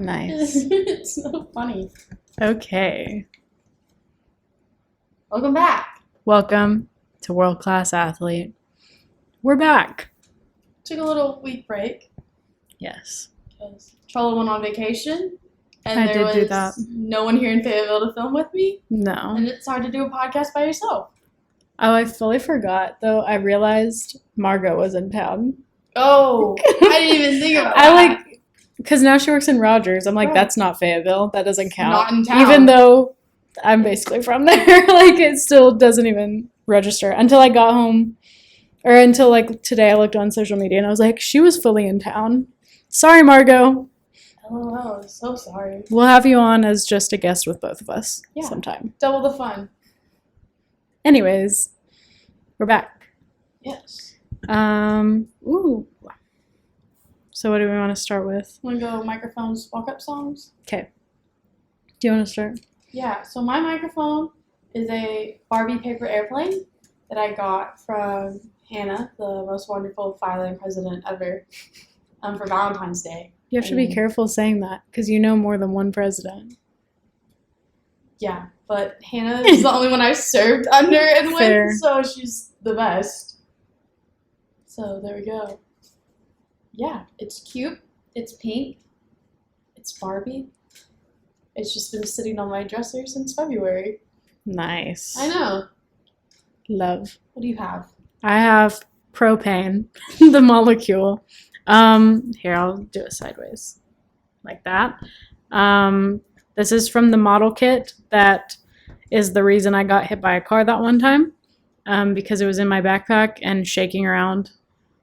Nice. It's so funny. Okay. Welcome back. Welcome to World Class Athlete. We're back. Took a little week break Yes. because Ceola went on vacation. And I there did do was that. no one here in Fayetteville to film with me. No. And it's hard to do a podcast by yourself. Oh, I fully forgot, though. I realized Margot was in town. Oh, I didn't even think about that. Because now she works in Rogers. I'm like, Right. That's not Fayetteville. That doesn't count. Not in town. Even though I'm basically from there. It still doesn't even register. Until I got home. Or until, today I looked on social media and I was like, she was fully in town. Sorry, Margot. LOL, so sorry. We'll have you on as just a guest with both of us Yeah. sometime. Double the fun. Anyways, we're back. Yes. Ooh. So what do we want to start with? Want to go microphones, walk-up songs? Okay. Do you want to start? Yeah, so my microphone is a Barbie paper airplane that I got from Hannah, the most wonderful filing president ever, for Valentine's Day. You have to be careful saying that because you know more than one president. Yeah, but Hannah is the only one I've served under and Fair. with, so she's the best. So there we go. Yeah, it's cute. It's pink. It's Barbie. It's just been sitting on my dresser since February. Nice. I know. Love. What do you have? I have propane, the molecule. Here, I'll do it sideways. Like that. This is from the model kit that is the reason I got hit by a car that one time. Because it was in my backpack and shaking around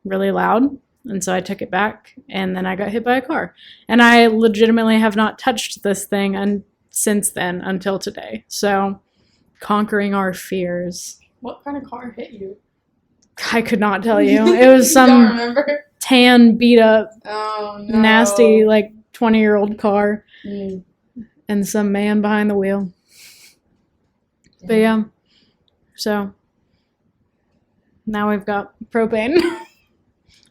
really loud. And so I took it back, and then I got hit by a car. And I legitimately have not touched this thing since then until today. So, conquering our fears. What kind of car hit you? I could not tell you. It was Don't some remember? tan, beat up, Oh, no. nasty, 20-year-old car. Mm. And some man behind the wheel. But yeah. So, now we've got propane.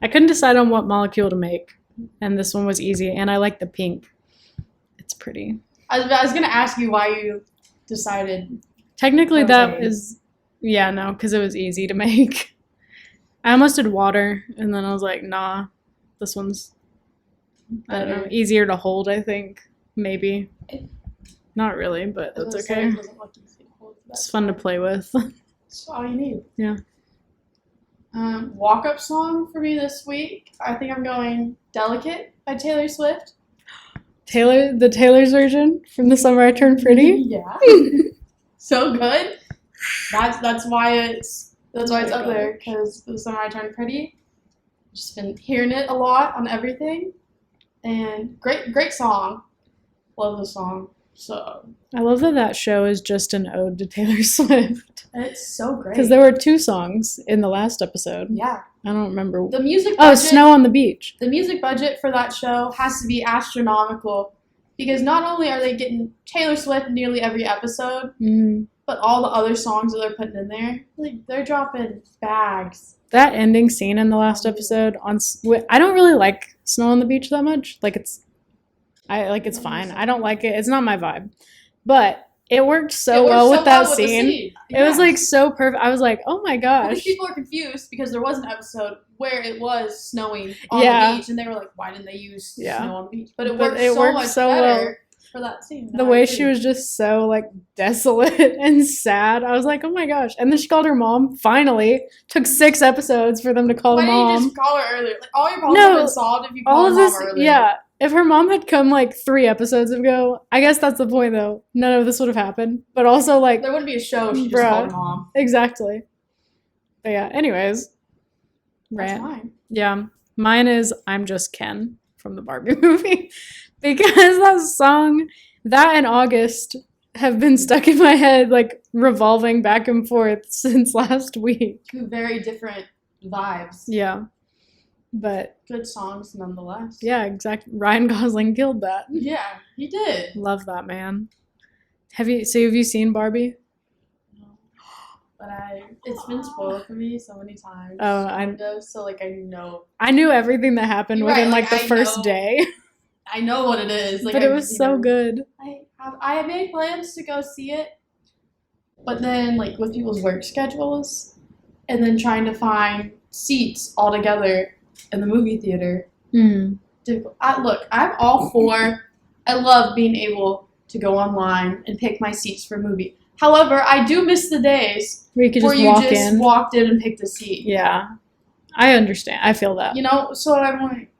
I couldn't decide on what molecule to make, and this one was easy, and I like the pink. It's pretty. I was going to ask you why you decided. Technically, propane. that is, because it was easy to make. I almost did water, and then I was like, nah, this one's, I don't know, easier to hold, I think, maybe. Not really, but that's okay. It doesn't look easy to hold. It's fun to play with. That's all you need. Yeah. Walk-up song for me this week. I think I'm going Delicate by Taylor Swift. The Taylor's version from The Summer I Turned Pretty? Yeah. So good. That's why it's up there, because The Summer I Turned Pretty. Just been hearing it a lot on everything. And great song. Love the song. So I love that show is just an ode to Taylor Swift. it's so great. Because there were 2 songs in the last episode. Yeah. I don't remember. The music budget, Snow on the Beach. The music budget for that show has to be astronomical, because not only are they getting Taylor Swift nearly every episode, but all the other songs that they're putting in there, they're dropping bags. That ending scene in the last episode I don't really like Snow on the Beach that much. It's fine. I don't like it. It's not my vibe. But it worked so well with that scene. Yeah. It was so perfect. I was like, oh my gosh. Because people are confused because there was an episode where it was snowing on the beach, and they were like, why didn't they use snow on the beach? But it worked so much better for that scene. The way she was just so desolate and sad. I was like, oh my gosh. And then she called her mom. Finally. Took 6 episodes for them to call the mom. Why didn't you just call her earlier? All your problems have been solved if you call her mom earlier. Yeah. If her mom had come 3 episodes ago, I guess that's the point though. None of this would have happened. But also there wouldn't be a show if she just called her mom. Exactly. But yeah, anyways. That's mine. Yeah. Mine is I'm Just Ken from the Barbie movie. Because that song, that and August have been stuck in my head, revolving back and forth since last week. 2 very different vibes. Yeah. But good songs nonetheless. Yeah, exactly. Ryan Gosling killed that. Yeah, he did. Love that man. Have you seen Barbie? No. But it's been spoiled for me so many times. Oh, I know. I knew everything that happened within the first day. I know what it is. Like, but it I've was seen so it. good. I have made plans to go see it, but then like with people's work schedules, and then trying to find seats all together in the movie theater. Mm. Look, I'm all for. I love being able to go online and pick my seats for a movie. However, I do miss the days Where you could where just you walk just in. walked in and picked a seat. Yeah. I understand. I feel that. You know, so I'm like,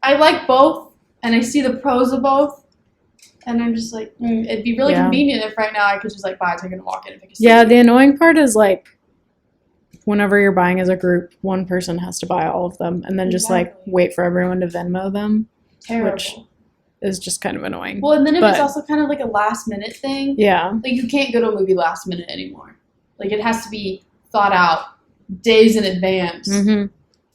I like both, and I see the pros of both, and I'm just like, it'd be really convenient if right now I could just like buy a ticket and walk in and pick a seat. Yeah, the annoying part is like whenever you're buying as a group, one person has to buy all of them and then just like wait for everyone to Venmo them. Terrible. Which is just kind of annoying. Well, and then if it's also kind of like a last minute thing. Yeah. Like you can't go to a movie last minute anymore. Like it has to be thought out days in advance. Mm-hmm.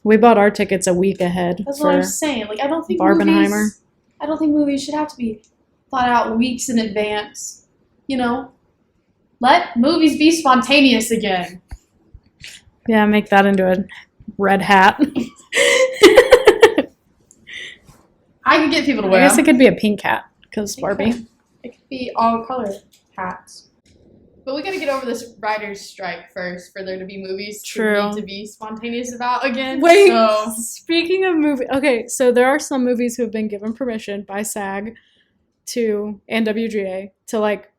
We bought our tickets a week ahead. That's what I'm saying. Like I don't think Barbenheimer. movies should have to be thought out weeks in advance. You know, let movies be spontaneous again. Yeah, make that into a red hat. I could get people to wear. I guess it could be a pink hat because Barbie. It could be all color hats. But we gotta get over this writer's strike first for there to be movies for me to be spontaneous about again. Wait, speaking of movie, okay, so there are some movies who have been given permission by SAG and WGA to like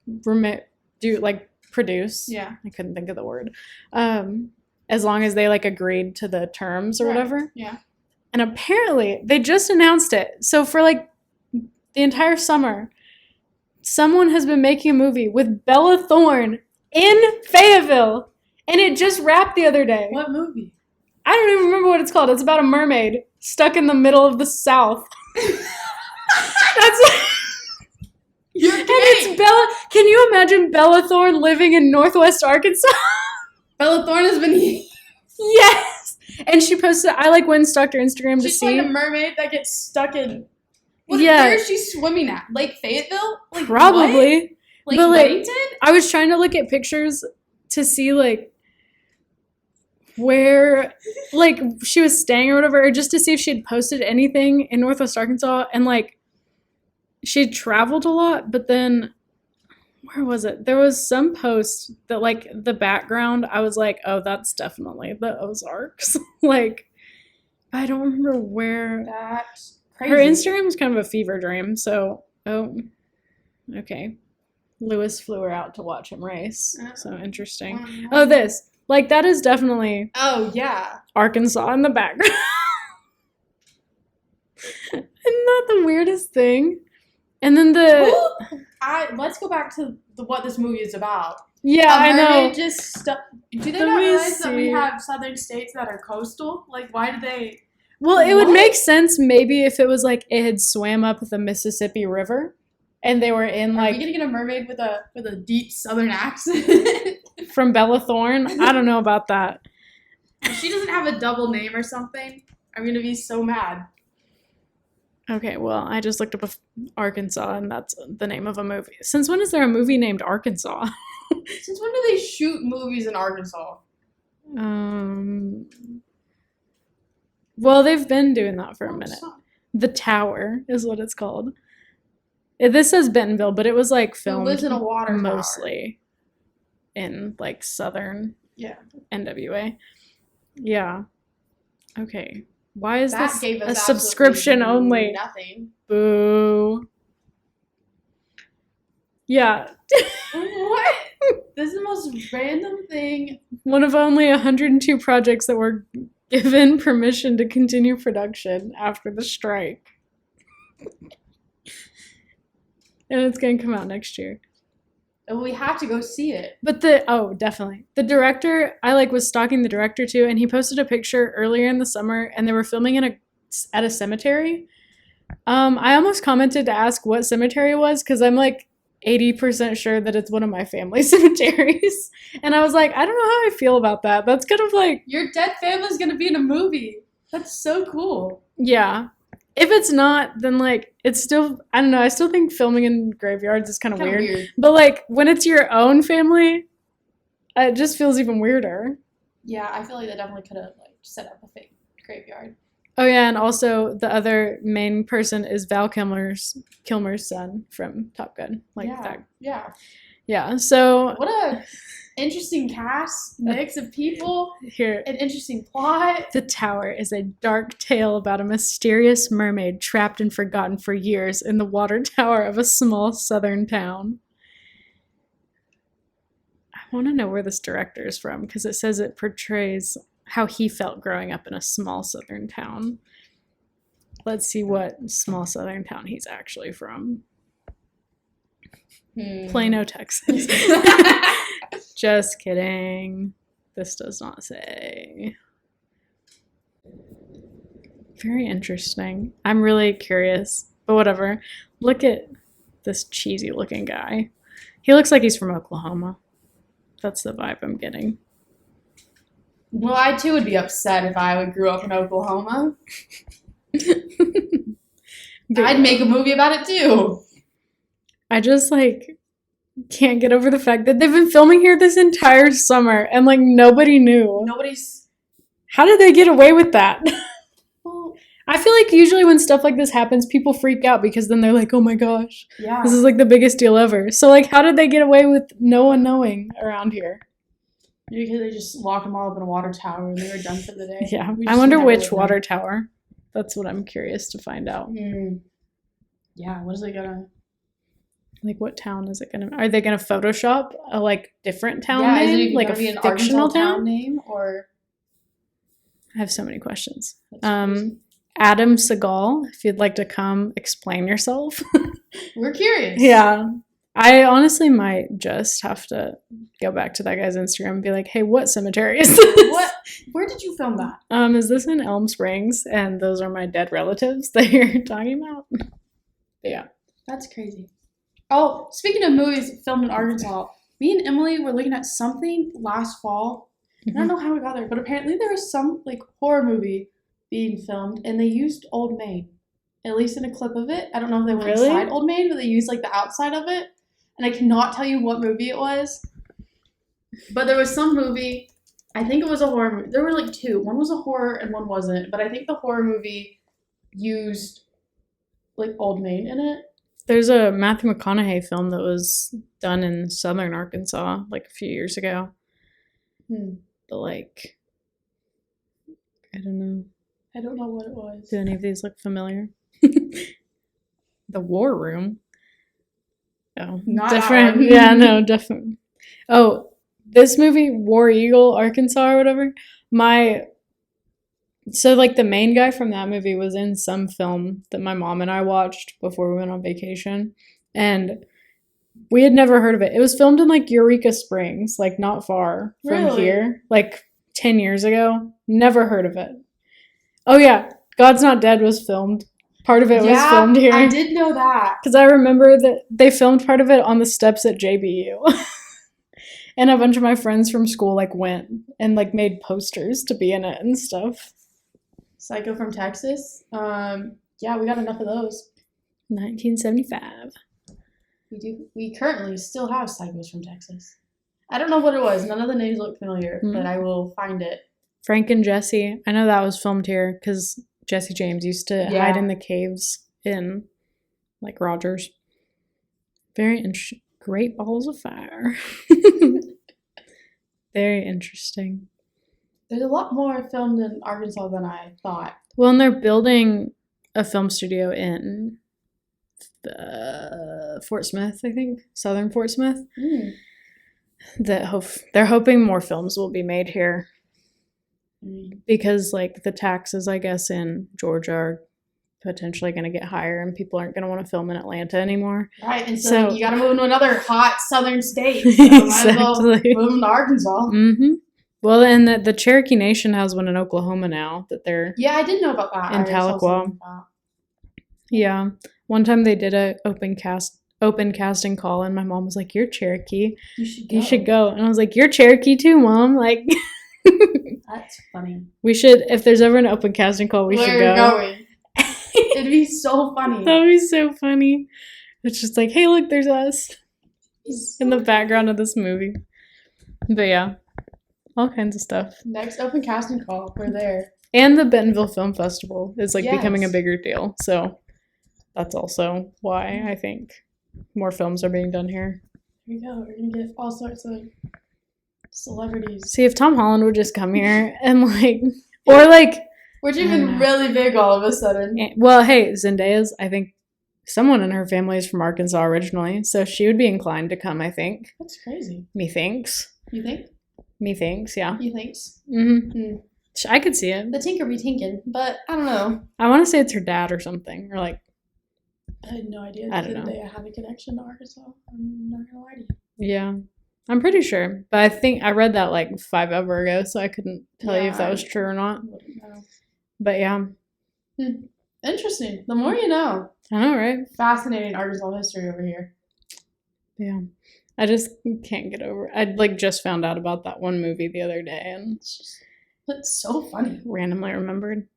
produce. Yeah, I couldn't think of the word. As long as they like agreed to the terms or whatever. Yeah. And apparently they just announced it. So for like the entire summer, someone has been making a movie with Bella Thorne in Fayetteville. And it just wrapped the other day. What movie? I don't even remember what it's called. It's about a mermaid stuck in the middle of the South. That's like... You're kidding. And it's Bella... Can you imagine Bella Thorne living in Northwest Arkansas? Bella Thorne has been... Yes! And she posted... I like went and stalked her Instagram to see... She's like a mermaid that gets stuck in... Where is she swimming at? Lake Fayetteville? Like, probably. What? Like Weddington? I was trying to look at pictures to see like where like she was staying or whatever, or just to see if she had posted anything in Northwest Arkansas. And like she'd traveled a lot, but then where was it? There was some post that like the background, I was like, oh, that's definitely the Ozarks. Like I don't remember where. That's crazy. Her Instagram was kind of a fever dream, so okay. Lewis flew her out to watch him race. So interesting. Oh, this. Like, that is definitely... Oh, yeah. Arkansas in the background. Isn't that the weirdest thing? And then let's go back to what this movie is about. Yeah, I know. Do they not realize that we have southern states that are coastal? Like, why do they... Well, it would make sense maybe if it was like it had swam up the Mississippi River. And they were in like... Are we gonna get a mermaid with a deep southern accent? From Bella Thorne? I don't know about that. If she doesn't have a double name or something, I'm gonna be so mad. Okay, well, I just looked up Arkansas, and that's the name of a movie. Since when is there a movie named Arkansas? Since when do they shoot movies in Arkansas? Well, they've been doing that for a minute. The Tower is what it's called. This says Bentonville, but it was like filmed in a water mostly in like southern NWA. Yeah. Okay. Why is this a subscription only? Nothing. Boo. Yeah. What? This is the most random thing. One of only 102 projects that were given permission to continue production after the strike. And it's going to come out next year. And we have to go see it. But definitely. The director, I was stalking the director too, and he posted a picture earlier in the summer, and they were filming at a cemetery. I almost commented to ask what cemetery it was, because I'm like 80% sure that it's one of my family cemeteries. And I was like, I don't know how I feel about that. That's kind of like... Your dead family's going to be in a movie. That's so cool. Yeah. If it's not, then like it's still, I don't know, I still think filming in graveyards is kind of weird. But like when it's your own family, it just feels even weirder. Yeah, I feel like they definitely could have like set up a fake graveyard. Oh yeah, and also the other main person is Val Kilmer's son from Top Gun. Yeah. Yeah. So what a interesting cast, mix of people, here, an interesting plot. The Tower is a dark tale about a mysterious mermaid trapped and forgotten for years in the water tower of a small southern town. I want to know where this director is from because it says it portrays how he felt growing up in a small southern town. Let's see what small southern town he's actually from. Plano, Texas. Just kidding. This does not say. Very interesting. I'm really curious, but whatever. Look at this cheesy looking guy. He looks like he's from Oklahoma. That's the vibe I'm getting. Well, I too would be upset if I grew up in Oklahoma. I'd make a movie about it too. I just can't get over the fact that they've been filming here this entire summer and nobody knew. How did they get away with that? Well, I feel like usually when stuff like this happens, people freak out because then they're like, oh my gosh, yeah, this is the biggest deal ever. So how did they get away with no one knowing around here? Maybe because they just locked them all up in a water tower and they were done for the day. Yeah, I wonder which water tower. That's what I'm curious to find out. Yeah, what is it gonna... what town is it gonna... Are they gonna Photoshop a different town name? Is it gonna be an fictional town name or... I have so many questions. Adam Seagal, if you'd like to come explain yourself. We're curious. Yeah. I honestly might just have to go back to that guy's Instagram and be like, hey, what cemetery is this? Where did you film that? Is this in Elm Springs? And those are my dead relatives that you're talking about? Yeah. That's crazy. Oh, speaking of movies filmed in Arkansas, me and Emily were looking at something last fall. I don't know how we got there, but apparently there was some horror movie being filmed, and they used Old Maid. At least in a clip of it. I don't know if they went inside Old Maid, but they used the outside of it. And I cannot tell you what movie it was. But there was some movie, I think it was a horror movie. There were two. One was a horror and one wasn't. But I think the horror movie used Old Maid in it. There's a Matthew McConaughey film that was done in southern Arkansas a few years ago. But I don't know. I don't know what it was. Do any of these look familiar? The War Room. Oh, not different. Yeah, no, definitely. Oh, this movie, War Eagle, Arkansas, or whatever. So the main guy from that movie was in some film that my mom and I watched before we went on vacation, and we had never heard of it. It was filmed in Eureka Springs, not far from here, 10 years ago. Never heard of it. Oh yeah, God's Not Dead was filmed. Part of it was filmed here. I did know that. Because I remember that they filmed part of it on the steps at JBU. And a bunch of my friends from school went and made posters to be in it and stuff. Psycho from Texas. Yeah, we got enough of those. 1975. We currently still have Psychos from Texas. I don't know what it was. None of the names look familiar, but I will find it. Frank and Jesse. I know that was filmed here because Jesse James used to hide in the caves in Rogers. Very interesting. Great Balls of Fire. Very interesting. There's a lot more filmed in Arkansas than I thought. Well, and they're building a film studio in Fort Smith, I think. Southern Fort Smith. They're hoping more films will be made here. Because the taxes, I guess, in Georgia are potentially going to get higher and people aren't going to want to film in Atlanta anymore. Right, and so you got to move into another hot southern state. So exactly. Might as well move into Arkansas. Mm-hmm. Well, and the Cherokee Nation has one in Oklahoma now that they're... Yeah, I did know about that. In Tahlequah. Yeah. One time they did a open casting call and my mom was like, you're Cherokee. You should go. And I was like, you're Cherokee too, Mom. That's funny. We should, if there's ever an open casting call, we should go. Where are we going? It'd be so funny. That'd be so funny. It's just hey, look, there's us in the background of this movie. But yeah. all kinds of stuff. Next open casting call. We're there. And the Bentonville Film Festival is like becoming a Yes. bigger deal. So that's also why I think more films are being done here. Here we go. We're gonna get all sorts of celebrities. See if Tom Holland would just come here and like, or like, We're even really big all of a sudden. well, hey, Zendaya's, I think someone in her family is from Arkansas originally, so she would be inclined to come, I think. That's crazy. Methinks. You think? Methinks, yeah. You think? Mm-hmm. I could see it. The tinker be tinkin', but I don't know. I want to say it's her dad or something, or like, I had no idea I that don't know. they had a connection to Arkansas. I'm not gonna lie to you. yeah. I'm pretty sure, but I think I read that like 5 ever ago, so I couldn't tell you if that was true or not. Wouldn't know. But yeah, Interesting. The more you know. I know, right? Fascinating Arkansas history over here. Yeah, I just can't get over. I like just found out about that one movie the other day and It's so funny. randomly remembered.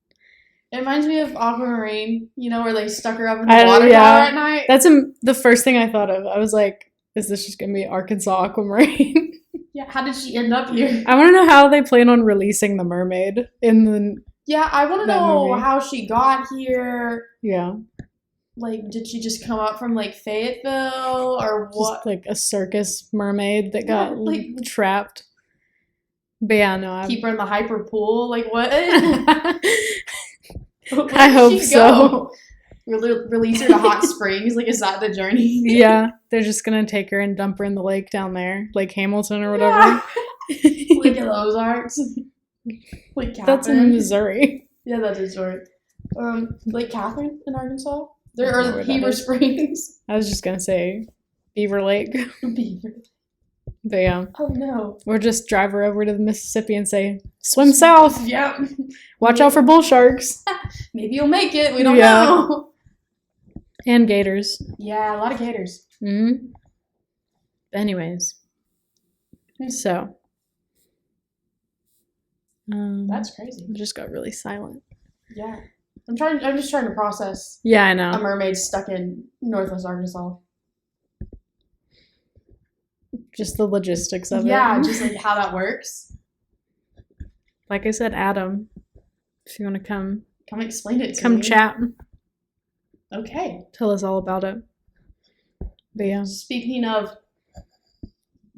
It reminds me of Aquamarine, where they stuck her up in the water tower at night. That's the first thing I thought of. I was like, is this just gonna be Arkansas Aquamarine? Yeah, how did she end up here? I want to know how they plan on releasing the mermaid in the. Yeah, I want to That know movie. how she got here. Yeah, Like, did she just come up from, like, Fayetteville or what? just like a circus mermaid that Yeah, got like- trapped. But yeah, no, Keep her in the hyper pool? Like, what? Where I did hope she so. go? Release her to hot springs? Like, is that the journey? Yeah, they're just gonna take her and dump her in the lake down there, Lake Hamilton or whatever. Yeah. Like in the Ozarks. Like Catherine. That's in Missouri. Yeah, that is right. Lake Catherine in Arkansas. There I don't know are where that Heber is. Springs. I was just gonna say Beaver Lake, Beaver. but yeah, Oh no. or just drive her over to the Mississippi and say, "Swim south. Yeah. Watch out for bull sharks Maybe you'll make it. We don't Yeah. know. and gators." Yeah, a lot of gators. Mm-hmm. Anyways, so That's crazy. it just got really silent. Yeah. I'm just trying to process Yeah, I a know. mermaid stuck in Northwest Arkansas. Just the logistics of Yeah, it. just like how that works. Like I said, Adam, if you want to come Explain it to me. chat, Okay. tell us all about it. But yeah, Speaking of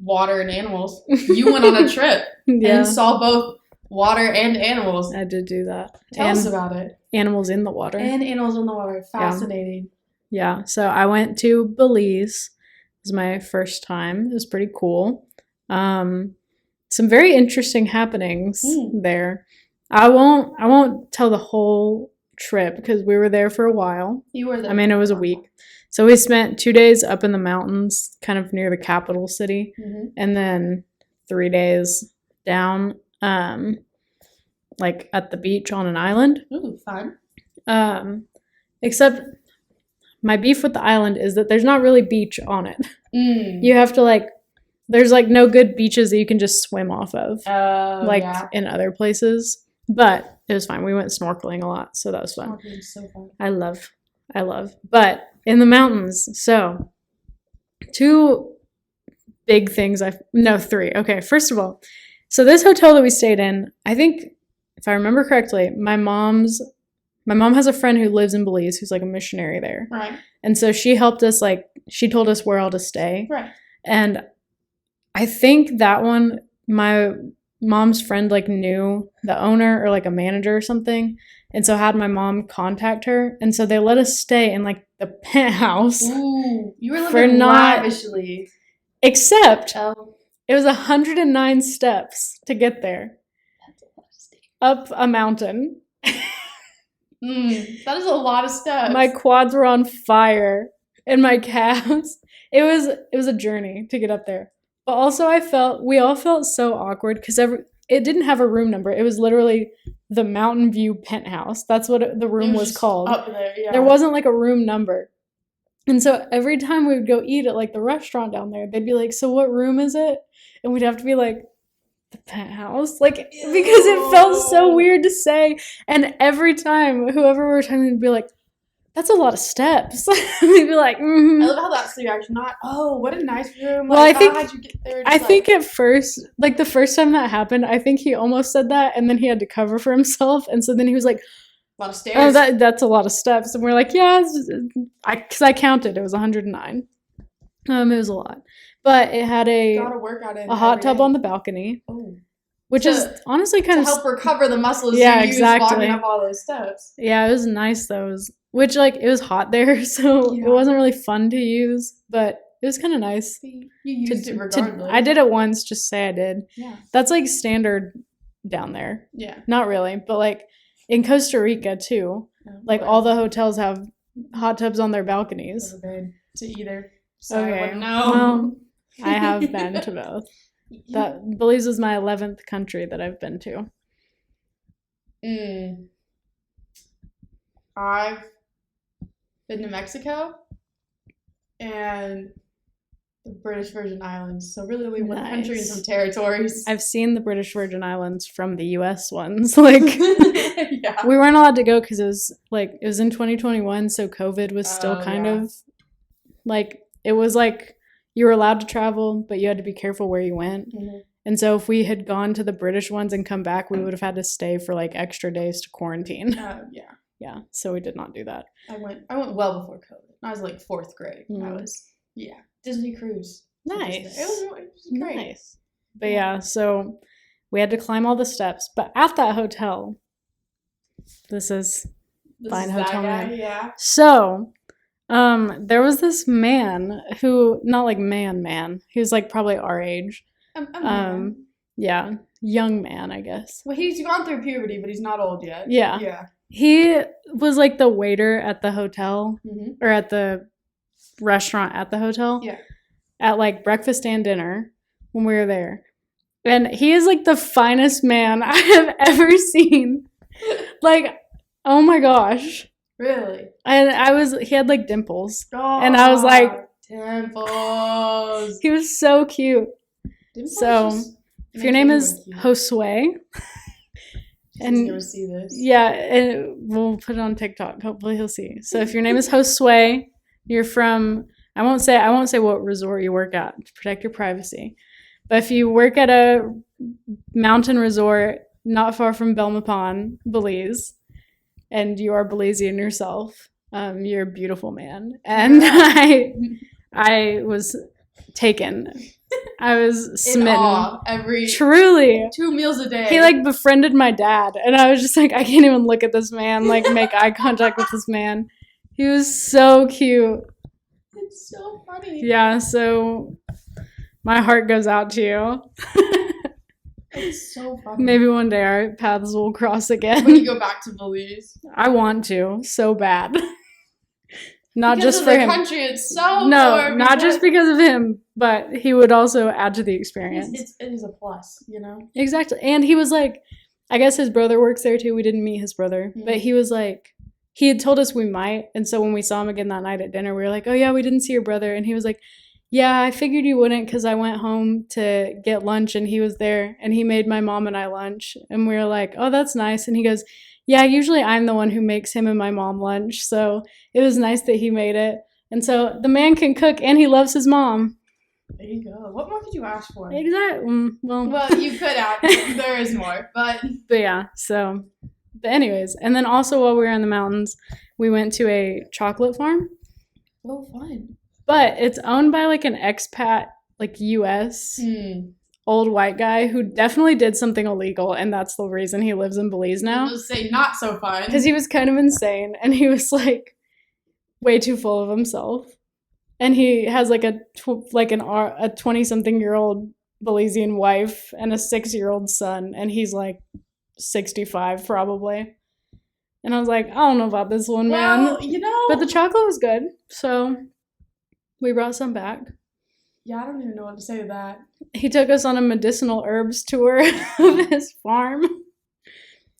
water and animals, you went on a trip yeah, and saw both water and animals. I did do that. Tell and us about it. animals in the water. And animals in the water. Fascinating. Yeah, so I went to Belize. It was my first time. It was pretty cool. Some very interesting happenings there. I won't tell the whole trip because we were there for a while. You were there. I mean, it was a week. So we spent 2 days up in the mountains, kind of near the capital city, Mm-hmm. and then 3 days down, like at the beach on an island. Ooh, fun. Except my beef with the island is that there's not really beach on it. Mm. You have to there's no good beaches that you can just swim off of, Yeah. in other places. But it was fine. We went snorkeling a lot, so that was fun. Snorkeling is so fun. I love. But in the mountains, so 2 big things. No, 3. Okay, first of all, so this hotel that we stayed in, I think if I remember correctly, my mom has a friend who lives in Belize who's like a missionary there. Right. And so she helped us, she told us where all to stay. Right. And I think that one, my mom's friend knew the owner or a manager or something. And so had my mom contact her. And so they let us stay in the penthouse. Ooh, you were For living not- lavishly. Except Oh, it was 109 steps to get there. that's a lot of steps. Up a mountain. That is a lot of steps. My quads were on fire and my calves. It was a journey to get up there. But also we all felt so awkward because it didn't have a room number. It was literally the Mountain View penthouse. That's what the room was called. Up there, yeah. There wasn't a room number. And so every time we would go eat at the restaurant down there, they'd be like, "So what room is it?" And we'd have to be like, "The penthouse," because it felt so weird to say. And every time whoever we were talking to would be like, that's a lot of steps. We'd be like, I mm-hmm. love how that's the reaction. Not, oh, what a nice room. Well, Like, I think- how'd you get there? I Just think at first, like the first time that happened, I think he almost said that, and then he had to cover for himself, and so then he was like, a lot of stairs. "Oh, that's a lot of steps," and we're like, "Yeah," because I counted, it was 109. It was a lot, but it had Gotta work out a hot tub on the balcony, Oh. which To- is honestly kind To of help recover the muscles Yeah, you use exactly. walking up all those steps. Yeah, it was nice though. Which like it was hot there, so Yeah. it wasn't really fun to use, but it was kind of nice. You used it regardless. I did it once, just to say I did. Yeah. That's like standard down there. Yeah. Not really, but like in Costa Rica too. Like all the hotels have hot tubs on their balconies. Never been to either. So I Okay. wouldn't know. Well, I have been to both. That Belize is my 11th country that I've been to. I've been to Mexico and the British Virgin Islands. So really only one country and Nice. some territories. I've seen the British Virgin Islands from the US ones. Like Yeah. we weren't allowed to go because it was in 2021, so COVID was still kind of like it was like you were allowed to travel, but you had to be careful where you went. Mhm. And so if we had gone to the British ones and come back, we would have had to stay for like extra days to quarantine. Yeah. Yeah, so we did not do that. I went well before COVID. I was like 4th grade. Mm. Disney cruise. Nice. It was great. Nice. But yeah, so we had to climb all the steps. But at that hotel, this is Fine that hotel guy, man. Yeah. so there was this man who, not like man, he was like probably our age. Yeah, young man, I guess. Well, he's gone through puberty, but he's not old yet. Yeah. Yeah. He was like the waiter at the hotel Mm-hmm. or at the restaurant at the hotel. Yeah. At like breakfast and dinner when we were there. And he is like the finest man I have ever seen. Like, oh my gosh. Really? And he had like dimples. Oh, And I was like- dimples. He was so cute. Dimples So, just If your make name anyone is cute. Josue, He's and- gonna see this. yeah, and we'll put it on TikTok. Hopefully he'll see. So if your name is Josue, you're from, I won't say what resort you work at to protect your privacy. But if you work at a mountain resort not far from Belmopan, Belize, and you are Belizean yourself, you're a beautiful man. And I was taken. I was In smitten. awe every Truly. 2 meals a day. He like befriended my dad, and I was just like, I can't even look at this man, like make eye contact with this man. He was so cute. It's so funny. Yeah, so my heart goes out to you. It's so funny. Maybe one day our paths will cross when you again. go back to Belize. I want to so bad. Not Because just of for the him. country itself. No, or not just because of him, but he would also add to the experience. it is a plus, you know. Exactly. And he was like, I guess his brother works there too. We didn't meet his brother, Mhm. but he was like, he had told us we might. And so when we saw him again that night at dinner, we were like, oh yeah, we didn't see your brother. And he was like, yeah, I figured you wouldn't because I went home to get lunch and he was there and he made my mom and I lunch. And we were like, oh, that's nice. And he goes, yeah, usually I'm the one who makes him and my mom lunch. So it was nice that he made it. And so the man can cook and he loves his mom. There you go. What more could you ask for? Exactly. Well, you could ask. There is more, but yeah, so, but anyways, and then also while we were in the mountains, we went to a chocolate farm, oh, fun. but it's owned by like an expat, like US old white guy who definitely did something illegal, and that's the reason he lives in Belize now. Let's say not so fun. Because he was kind of insane, and he was like way too full of himself. And he has like a 20-something-year-old Belizean wife and a 6-year-old son, and he's like 65 probably. And I was like, I don't know about this one, man. Well, you know. But the chocolate was good, so we brought some back. Yeah, I don't even know what to say to that. He took us on a medicinal herbs tour of his farm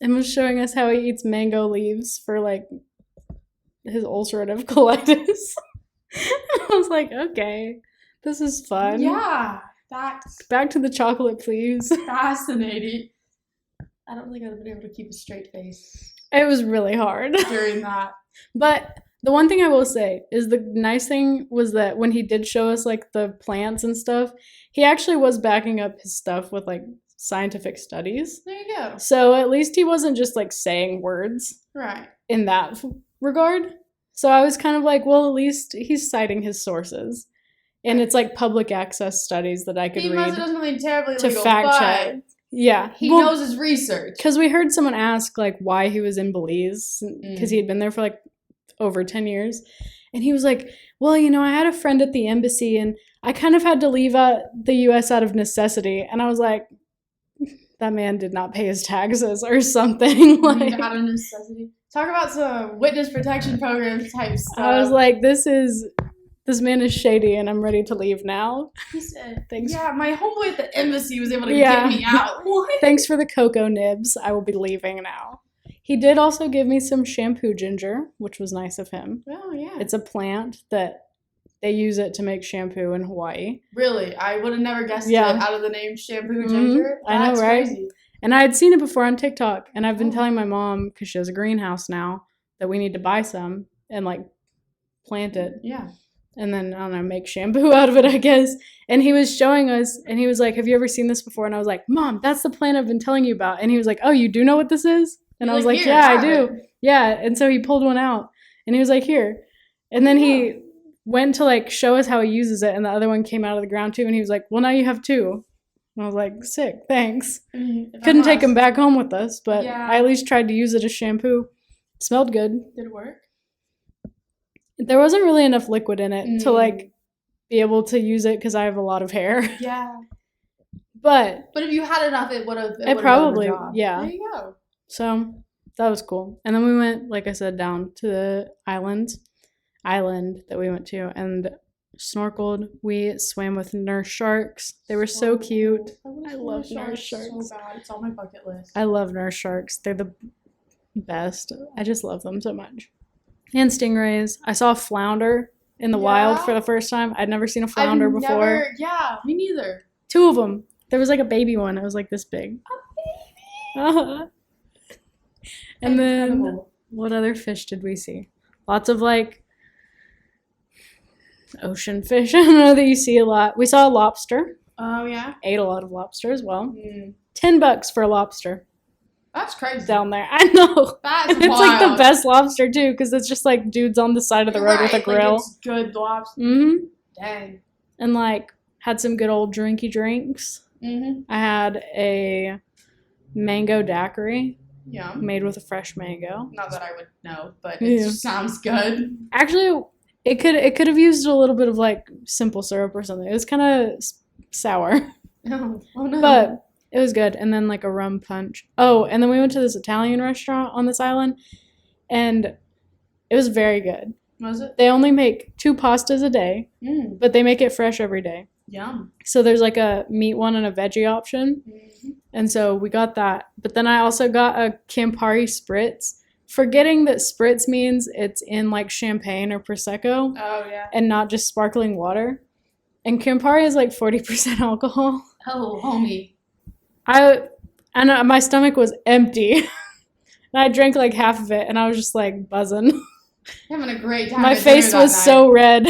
and was showing us how he eats mango leaves for like his ulcerative colitis. I was like, okay, this is fun. Yeah, that's Back to the chocolate, please. fascinating. I don't think I'd have been able to keep a straight face It was really hard. during that. But The one thing I will say is the nice thing was that when he did show us like the plants and stuff, he actually was backing up his stuff with like scientific studies. There you go. So at least he wasn't just like saying words Right. in that regard. So I was kind of like, well, at least he's citing his sources. And it's like public access studies that I could He read must have done something terribly to illegal, fact but check. Yeah. he knows his research. Because we heard someone ask like why he was in Belize, because he had been there for like over 10 years. And he was like, well, you know, I had a friend at the embassy and I kind of had to leave the U.S. out of necessity. And I was like, that man did not pay his taxes or something. Like, Out of necessity. Talk about some witness protection program type stuff. I was like, this man is shady and I'm ready to leave now. He said, Thanks. yeah, my homeboy at the embassy was able to get me out. What? Thanks for the cocoa nibs. I will be leaving now. He did also give me some shampoo ginger, which was nice of him. Oh, yeah. It's a plant that they use it to make shampoo in Hawaii. Really? I would have never guessed it out of the name shampoo ginger. I know, right? Crazy. And I had seen it before on TikTok, and I've been telling my mom, because she has a greenhouse now, that we need to buy some and like plant it. Yeah. And then, I don't know, make shampoo out of it, I guess. And he was showing us, and he was like, have you ever seen this before? And I was like, Mom, that's the plant I've been telling you about. And he was like, oh, you do know what this is? And I was like, yeah, I do. Yeah. And so he pulled one out, and he was like, here. And then he went to like show us how he uses it, and the other one came out of the ground too, and he was like, well, now you have two. And I was like, sick, thanks. Couldn't take him back home with us, but I at least tried to use it as shampoo. It smelled good. Did it work? There wasn't really enough liquid in it to like be able to use it because I have a lot of hair. Yeah. But if you had enough, it would have. It probably, yeah. There you go. So that was cool. And then we went, like I said, down to the island that we went to and snorkeled. We swam with nurse sharks. They were so cute. I love nurse sharks. So bad. It's on my bucket list. I love nurse sharks. They're the best. I just love them so much. And stingrays. I saw a flounder in the wild for the first time. I'd never seen a flounder before. Me neither. 2 of them. There was like a baby one. It was like this big. A baby. And then what other fish did we see? Lots of like ocean fish. I don't know that you see a lot. We saw a lobster. Oh, yeah? Ate a lot of lobster as well. $10 for a lobster. That's crazy. Down there. I know. That's it's wild. like the best lobster too, because it's just like dudes on the side of the road with a grill. Like it's good lobster. Dang. And like had some good old drinky drinks. I had a mango daiquiri. Yeah. Made with a fresh mango. Not that I would know, but it just sounds good. Actually, it could have used a little bit of like simple syrup or something. It was kind of sour. Oh no. But it was good. And then like a rum punch. Oh, and then we went to this Italian restaurant on this island, and it was very good. Was it? They only make 2 pastas a day, but they make it fresh every day. Yum. So there's like a meat one and a veggie option. And so we got that. But then I also got a Campari Spritz, forgetting that Spritz means it's in like champagne or Prosecco. Oh, yeah. And not just sparkling water. And Campari is like 40% alcohol. Oh, homie. My stomach was empty. And I drank like half of it, and I was just like buzzing. Having a great time. My face was so red.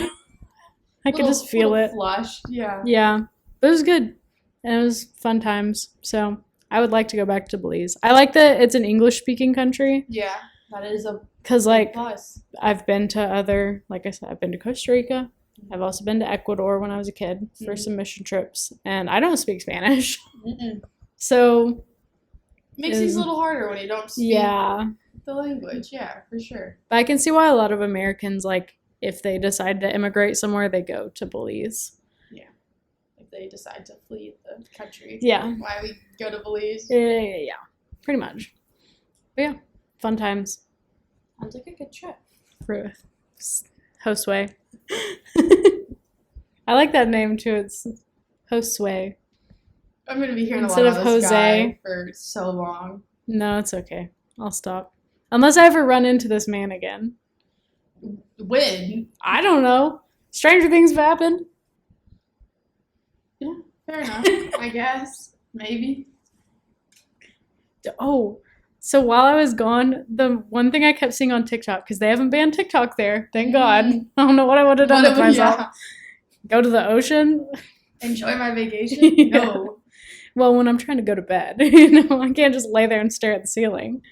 I could just feel it. Flushed. Yeah. Yeah. But it was good. And it was fun times. So I would like to go back to Belize. I like that it's an English-speaking country. Yeah. That is a Because, like, plus. I've been to other, like I said, I've been to Costa Rica. I've also been to Ecuador when I was a kid for some mission trips. And I don't speak Spanish. So. Makes things a little harder when you don't speak the language. Yeah, for sure. But I can see why a lot of Americans, like, if they decide to immigrate somewhere, they go to Belize. Yeah. If they decide to flee the country. Yeah. Why we go to Belize. Yeah. Pretty much. But yeah. Fun times. Sounds like a good trip. For Josue. I like that name too. It's Josue. I'm going to be hearing instead a lot of about this Jose guy for so long. No, it's okay. I'll stop. Unless I ever run into this man again. When? I don't know. Stranger things have happened. Yeah, fair enough. I guess. Maybe. Oh, So while I was gone, the one thing I kept seeing on TikTok, because they haven't banned TikTok there, thank God. I don't know what I would have done with myself. Yeah. Go to the ocean? Enjoy my vacation? Yeah. No. Well, when I'm trying to go to bed, I can't just lay there and stare at the ceiling.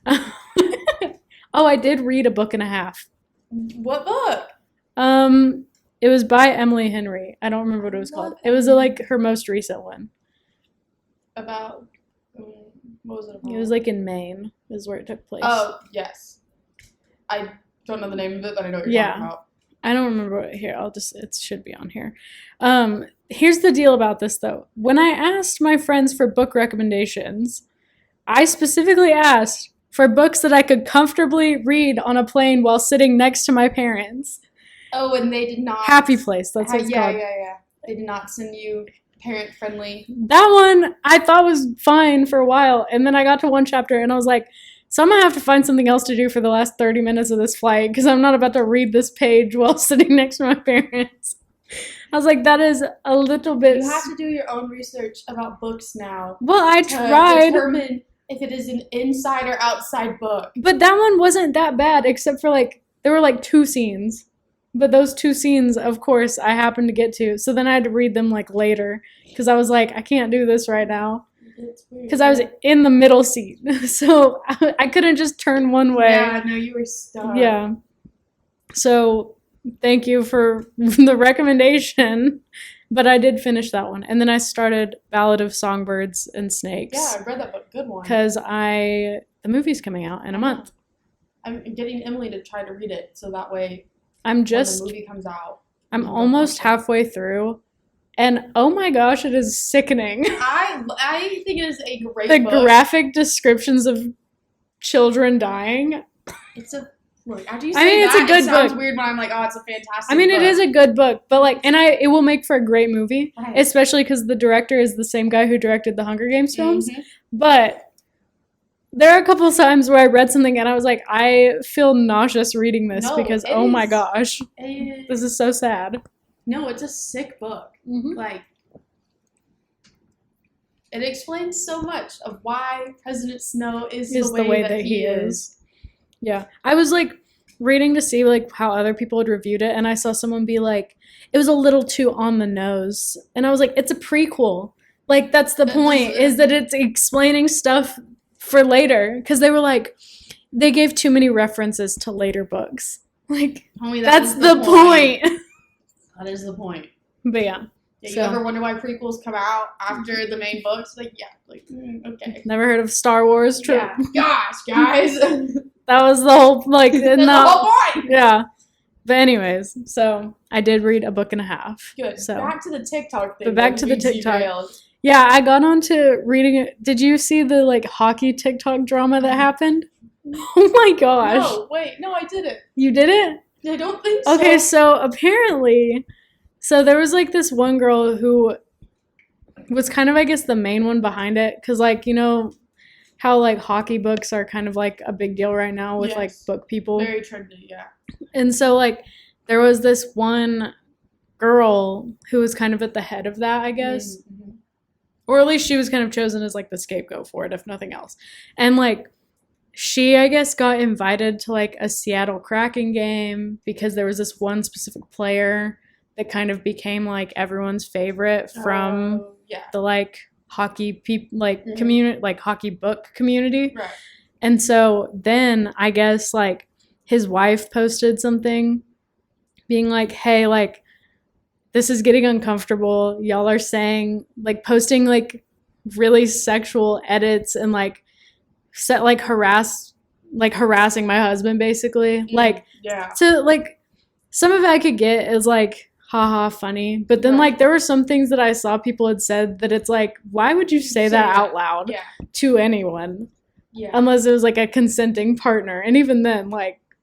Oh, I did read a book and a half. What book? It was by Emily Henry. I don't remember what it was called. It was like her most recent one. About what was it about? It was like in Maine is where it took place. Oh, yes. I don't know the name of it, but I know what you're talking about. I don't remember it here. It should be on here. Here's the deal about this though. When I asked my friends for book recommendations, I specifically asked for books that I could comfortably read on a plane while sitting next to my parents. Oh, and they did not. Happy Place, that's what it's called. Yeah. They did not send you parent-friendly. That one I thought was fine for a while, and then I got to one chapter and I was like, so I'm going to have to find something else to do for the last 30 minutes of this flight because I'm not about to read this page while sitting next to my parents. I was like, that is a little bit... You have to do your own research about books now. Well, I to tried. determine if it is an inside or outside book. But that one wasn't that bad, except for there were 2 scenes. But those 2 scenes, of course, I happened to get to. So then I had to read them later because I was like, I can't do this right now. Because I was in the middle seat. So I couldn't just turn one way. Yeah, no, you were stuck. Yeah. So thank you for the recommendation. But I did finish that one. And then I started Ballad of Songbirds and Snakes. Yeah, I read that book. Good one. Because the movie's coming out in a month. I'm getting Emily to try to read it so that way when the movie comes out. I'm almost halfway through. And oh my gosh, it is sickening. I think it is a great book. The graphic descriptions of children dying. It's a look. After you say it's a good it sounds book. weird when I'm like, oh, it's a fantastic. book. It is a good book, but it will make for a great movie, right. Especially because the director is the same guy who directed the Hunger Games films. Mm-hmm. But there are a couple of times where I read something and I was like, I feel nauseous reading this because oh my gosh, this is so sad. No, it's a sick book. Mm-hmm. It explains so much of why President Snow is the way that he is. Yeah. I was reading to see how other people had reviewed it, and I saw someone be like, it was a little too on the nose. And I was like, it's a prequel. That's the point, is that it's explaining stuff for later. Because they were they gave too many references to later books. That's the point. That is the point. But yeah. Yeah, you ever wonder why prequels come out after the main books? Okay. Never heard of Star Wars? Yeah. Gosh, guys. That was the whole, That's the whole point! Yeah. But anyways, so I did read a book and a half. Good. So back to the TikTok thing. But back to the TikTok. Yeah, I got on to reading it. Did you see the, hockey TikTok drama that happened? Oh my gosh. No, wait. No, I didn't. You did it? I don't think so. Okay, so apparently... So there was this one girl who was kind of, I guess, the main one behind it. Because, how, hockey books are kind of, a big deal right now with, book people. Very trendy, yeah. And so, there was this one girl who was kind of at the head of that, I guess. Mm-hmm. Or at least she was kind of chosen as, the scapegoat for it, if nothing else. And, she, I guess, got invited to, a Seattle Kraken game because there was this one specific player that kind of became everyone's favorite from the hockey community, hockey book community. Right. And so then I guess his wife posted something being hey, this is getting uncomfortable. Y'all are saying posting really sexual edits and harassing my husband basically. So some of it I could get is haha, funny. But then, there were some things that I saw people had said that it's why would you say that out loud to anyone? Yeah. Unless it was, a consenting partner. And even then,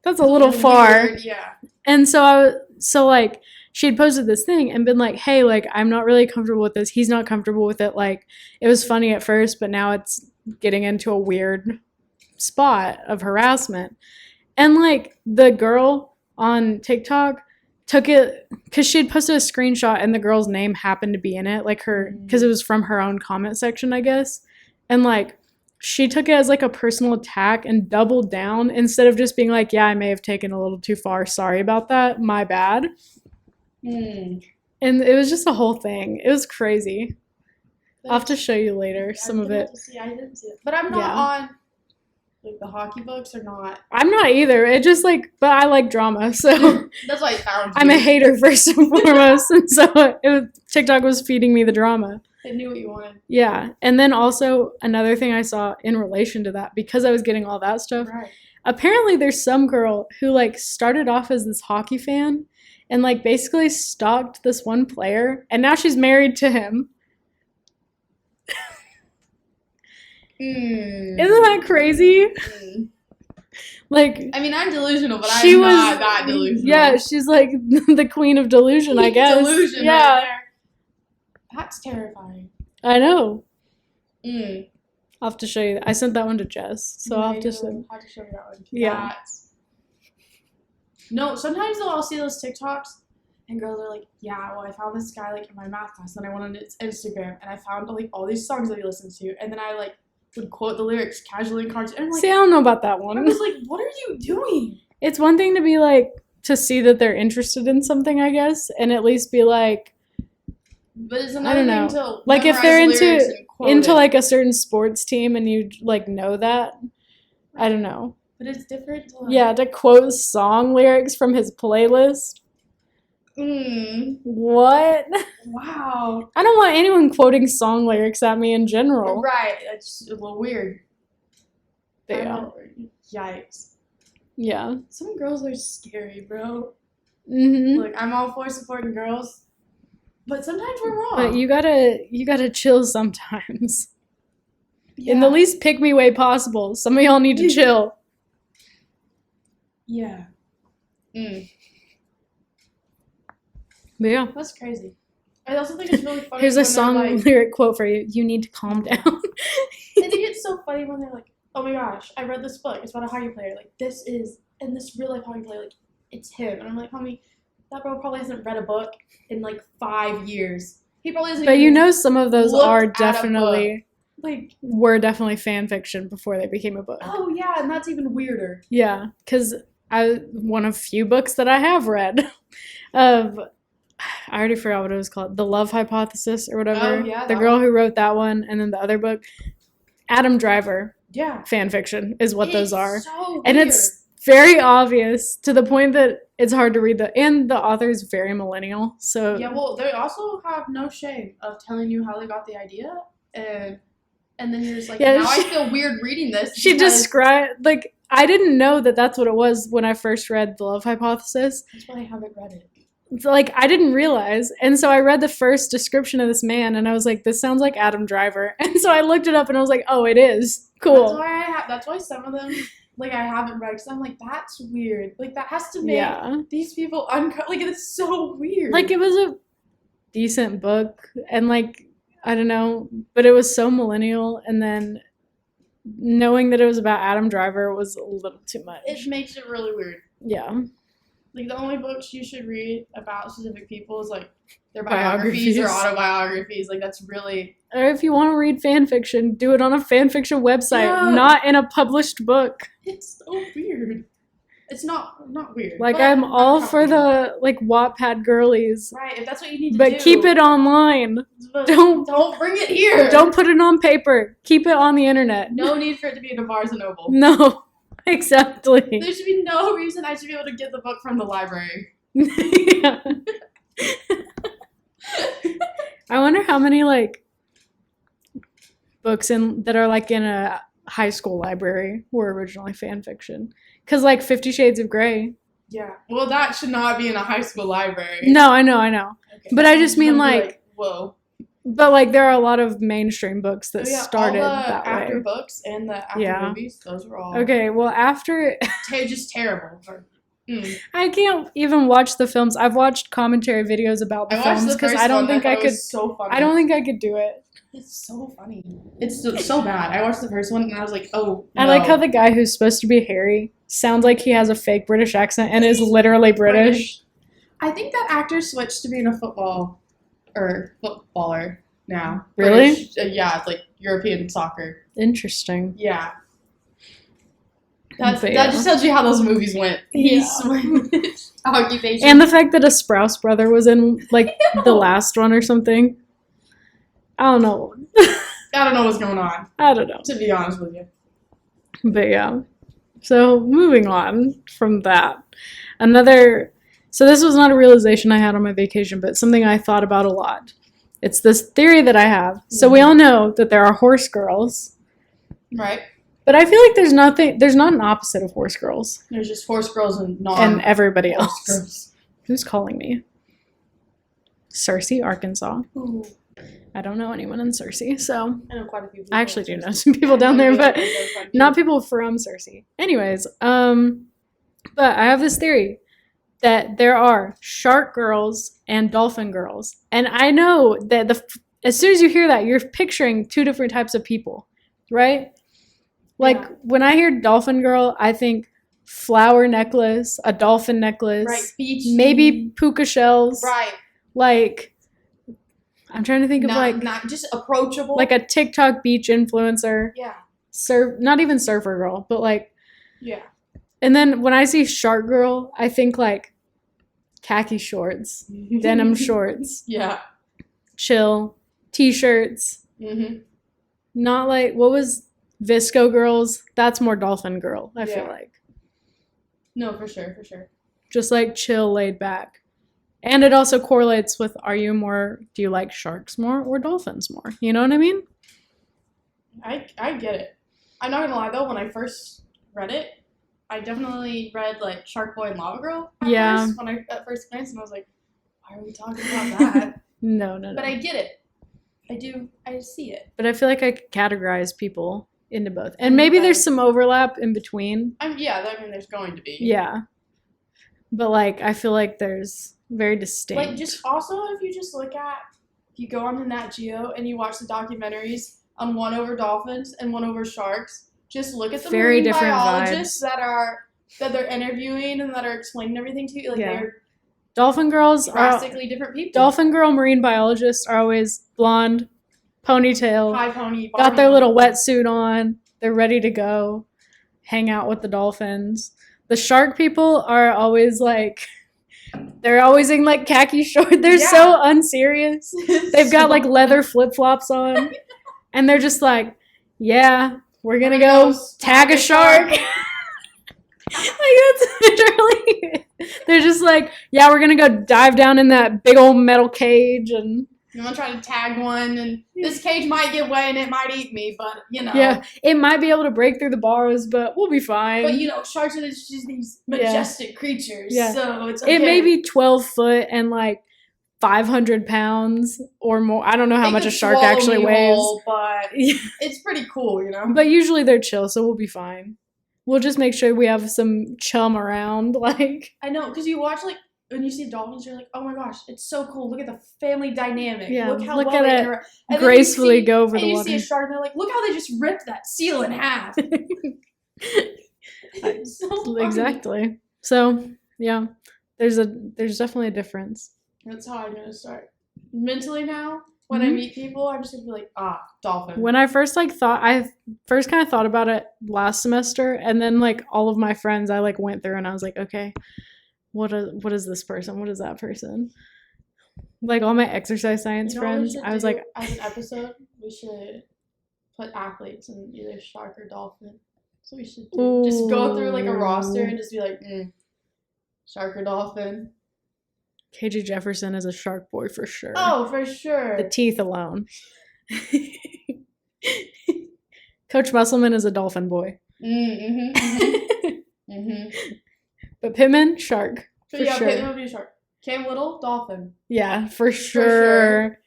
that's a little far. Weird, yeah. And so she had posted this thing and been hey, I'm not really comfortable with this. He's not comfortable with it. It was funny at first, but now it's getting into a weird spot of harassment. And, the girl on TikTok took it because she had posted a screenshot and the girl's name happened to be in it, because it was from her own comment section, I guess. And she took it as like a personal attack and doubled down instead of just being like, yeah, I may have taken a little too far. Sorry about that. My bad. And it was just a whole thing. It was crazy. I'll have to show you later some of it. I didn't see it. But I'm not on, like, the hockey books are not. I'm not either. It just like, but I like drama, so. That's why I found you. I'm a hater first and foremost, and so TikTok was feeding me the drama. It knew what you wanted. Yeah, and then also another thing I saw in relation to that, because I was getting all that stuff. Right. Apparently, there's some girl who like started off as this hockey fan, and like basically stalked this one player, and now she's married to him. Isn't that crazy? Like, I mean, I'm delusional, but I'm not that delusional. Yeah, she's like the queen of delusion, I guess. Delusion, yeah. Right there. That's terrifying. I know. I'll I'll have to show you that. I sent that one to Jess, so I'll have to show you that one. Yeah. No, sometimes I'll see those TikToks, and girls are like, yeah, well, I found this guy, like, in my math class, and I went on his Instagram, and I found, like, all these songs that he listens to, and then I, like, would quote the lyrics casually in cartoons. And I'm like, see, I don't know about that one. I was like, what are you doing? It's one thing to be like, to see that they're interested in something, I guess, and at least be like, but it's another thing to like if they're into it. like a certain sports team and you like know that, I don't know. But it's different. To quote song lyrics from his playlist. What? Wow. I don't want anyone quoting song lyrics at me in general. Right. It's a little weird. Yeah. Yikes. Yeah. Some girls are scary, bro. Mm-hmm. Look, I'm all for supporting girls, but sometimes we're wrong. But you gotta chill sometimes. Yeah. In the least pick me way possible. Some of y'all need to chill. Yeah. But yeah. That's crazy. I also think it's really funny. Here's a song lyric quote for you. You need to calm down. I think it's so funny when they're like, oh my gosh, I read this book. It's about a hockey player. Like, this real life hockey player, like, it's him. And I'm like, homie, that bro probably hasn't read a book in like 5 years. He probably hasn't. But you know, some of those are definitely were definitely fan fiction before they became a book. Oh yeah, and that's even weirder. Yeah, because one of few books that I have read of. I already forgot what it was called. The Love Hypothesis or whatever. Oh, yeah. The girl who wrote that one, and then the other book, Adam Driver. Yeah. Fan fiction is what those are. So weird. And it's very obvious to the point that it's hard to read and the author is very millennial. So yeah, well, they also have no shame of telling you how they got the idea, and then you're just like, now I feel weird reading this. She described, like, I didn't know that that's what it was when I first read The Love Hypothesis. That's why I haven't read it. Like, I didn't realize. And so I read the first description of this man, and I was like, this sounds like Adam Driver. And so I looked it up, and I was like, oh, it is. Cool. That's why some of them, like, I haven't read, because I'm like, that's weird. Like, that has to make these people like, it's so weird. Like, it was a decent book, and, like, I don't know, but it was so millennial, and then knowing that it was about Adam Driver was a little too much. It makes it really weird. Yeah. Like, the only books you should read about specific people is, like, their biographies or autobiographies. Like, that's really... Or if you want to read fan fiction, do it on a fan fiction website, not in a published book. It's so weird. It's not weird. Like, I'm all for the, like, Wattpad girlies. Right, if that's what you need to do. But keep it online. But don't bring it here. Don't put it on paper. Keep it on the internet. No need for it to be in a Barnes & Noble. No. Exactly. There should be no reason I should be able to get the book from the library. Yeah. I wonder how many, like, books that are, like, in a high school library were originally fan fiction. Because, like, 50 Shades of Grey. Yeah. Well, that should not be in a high school library. No, I know. Okay. But I just mean, like, whoa. But, like, there are a lot of mainstream books that started all the that after way. books and the after movies, those were all... Okay, well, after... just terrible. I can't even watch the films. I've watched commentary videos about the films because I don't think I could... So funny. I don't think I could do it. It's so funny. It's so bad. I watched the first one and I was like, oh, no. I like how the guy who's supposed to be Harry sounds like he has a fake British accent and is literally British. I think that actor switched to being a footballer now. Really? British, yeah, it's like European soccer. Interesting. Yeah. That But just tells you how those movies went. He Yeah. switched occupation. And the fact that a Sprouse brother was in like the last one or something. I don't know. I don't know what's going on, I don't know. to be honest with you. But yeah. So moving on from that. So this was not a realization I had on my vacation, but something I thought about a lot. It's this theory that I have. So we all know that there are horse girls. Right. But I feel like there's not an opposite of horse girls. There's just horse girls and And everybody horse else. girls. Who's calling me? Searcy, Arkansas. Ooh. I don't know anyone in Searcy, so I know quite a few people. I actually do know some people down there, but not people from Searcy. Anyways, but I have this theory that there are shark girls and dolphin girls. And I know that as soon as you hear that, you're picturing two different types of people, right? Like, when I hear dolphin girl, I think flower necklace, a dolphin necklace, Right, beach. maybe puka shells. Right. Like, I'm trying to think of not just approachable. like a TikTok beach influencer. Yeah. Not even surfer girl, but like. Yeah. And then when I see shark girl, I think like khaki shorts, denim shorts, Yeah. chill, t-shirts. Mm-hmm. Not like, what was Visco girls? That's more dolphin girl, I feel like. No, for sure. Just like chill, laid back. And it also correlates with, do you like sharks more or dolphins more? You know what I mean? I get it. I'm not gonna lie though, when I first read it, I definitely read like Shark Boy and Lava Girl first, when I at first glanced, and I was like, why are we talking about that? No. But I get it. I see it. But I feel like I could categorize people into both. And maybe there's some overlap in between. There's going to be. Yeah. But like, I feel like there's very distinct. Like, just also, if you go on to Nat Geo and you watch the documentaries on one over dolphins and one over sharks, just look at the very marine different biologists vibes. that they're interviewing and that are explaining everything to you. Like, they're dolphin girls drastically different people. Dolphin girl marine biologists are always blonde, ponytail, high pony, got their little wetsuit on. They're ready to go hang out with the dolphins. The shark people are always like, they're always in like khaki shorts. They're so unserious. They've got like leather flip-flops on. And they're just like, yeah, we're gonna go tag a shark. Like, that's literally, they're just like, yeah, we're gonna go dive down in that big old metal cage and I'm gonna try to tag one, and this cage might give way and it might eat me, but yeah, it might be able to break through the bars, but we'll be fine. But sharks are just these majestic creatures, so it's okay. It may be 12 foot and like 500 pounds or more. I don't know how much a shark actually weighs, but it's pretty cool, But usually they're chill, so we'll be fine. We'll just make sure we have some chum around, like. I know, because you watch like when you see dolphins, you're like, oh my gosh, it's so cool. Look at the family dynamic. Yeah, look how look well at they interact. And gracefully go over the water. And you see a shark, and they're like, look how they just ripped that seal in half. It's so funny. Exactly. So yeah, there's definitely a difference. That's how I'm gonna start mentally now. When I meet people, I'm just gonna be like, dolphin. When I first kind of thought about it last semester, and then like all of my friends, I like went through and I was like, okay, what is this person? What is that person? Like all my exercise science friends, I was like, as an episode, we should put athletes in either shark or dolphin. So we should just go through like a roster and just be like, shark or dolphin. KJ Jefferson is a shark boy for sure. Oh, for sure. The teeth alone. Coach Musselman is a dolphin boy. But Pittman, shark. So yeah, sure. Pittman would be a shark. Cam Little, dolphin. Yeah, for sure.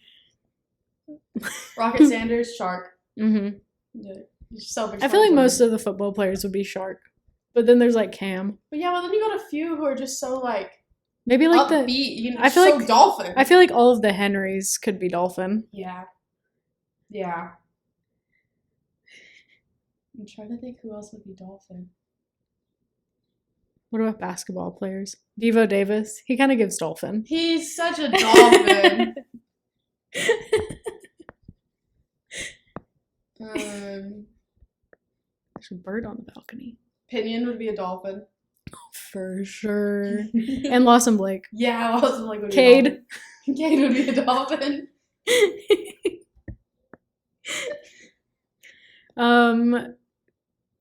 Rocket Sanders, shark. Yeah, I feel like most of the football players would be shark. But then there's like Cam. But yeah, then you got a few who are just so like maybe like upbeat, I feel like dolphin. I feel like all of the Henrys could be dolphin. Yeah. I'm trying to think who else would be dolphin. What about basketball players? Devo Davis. He kind of gives dolphin. He's such a dolphin. There's a bird on the balcony. Pinion would be a dolphin. For sure. And Lawson Blake. Yeah, Lawson Blake would be Cade. a dolphin. Cade would be a dolphin.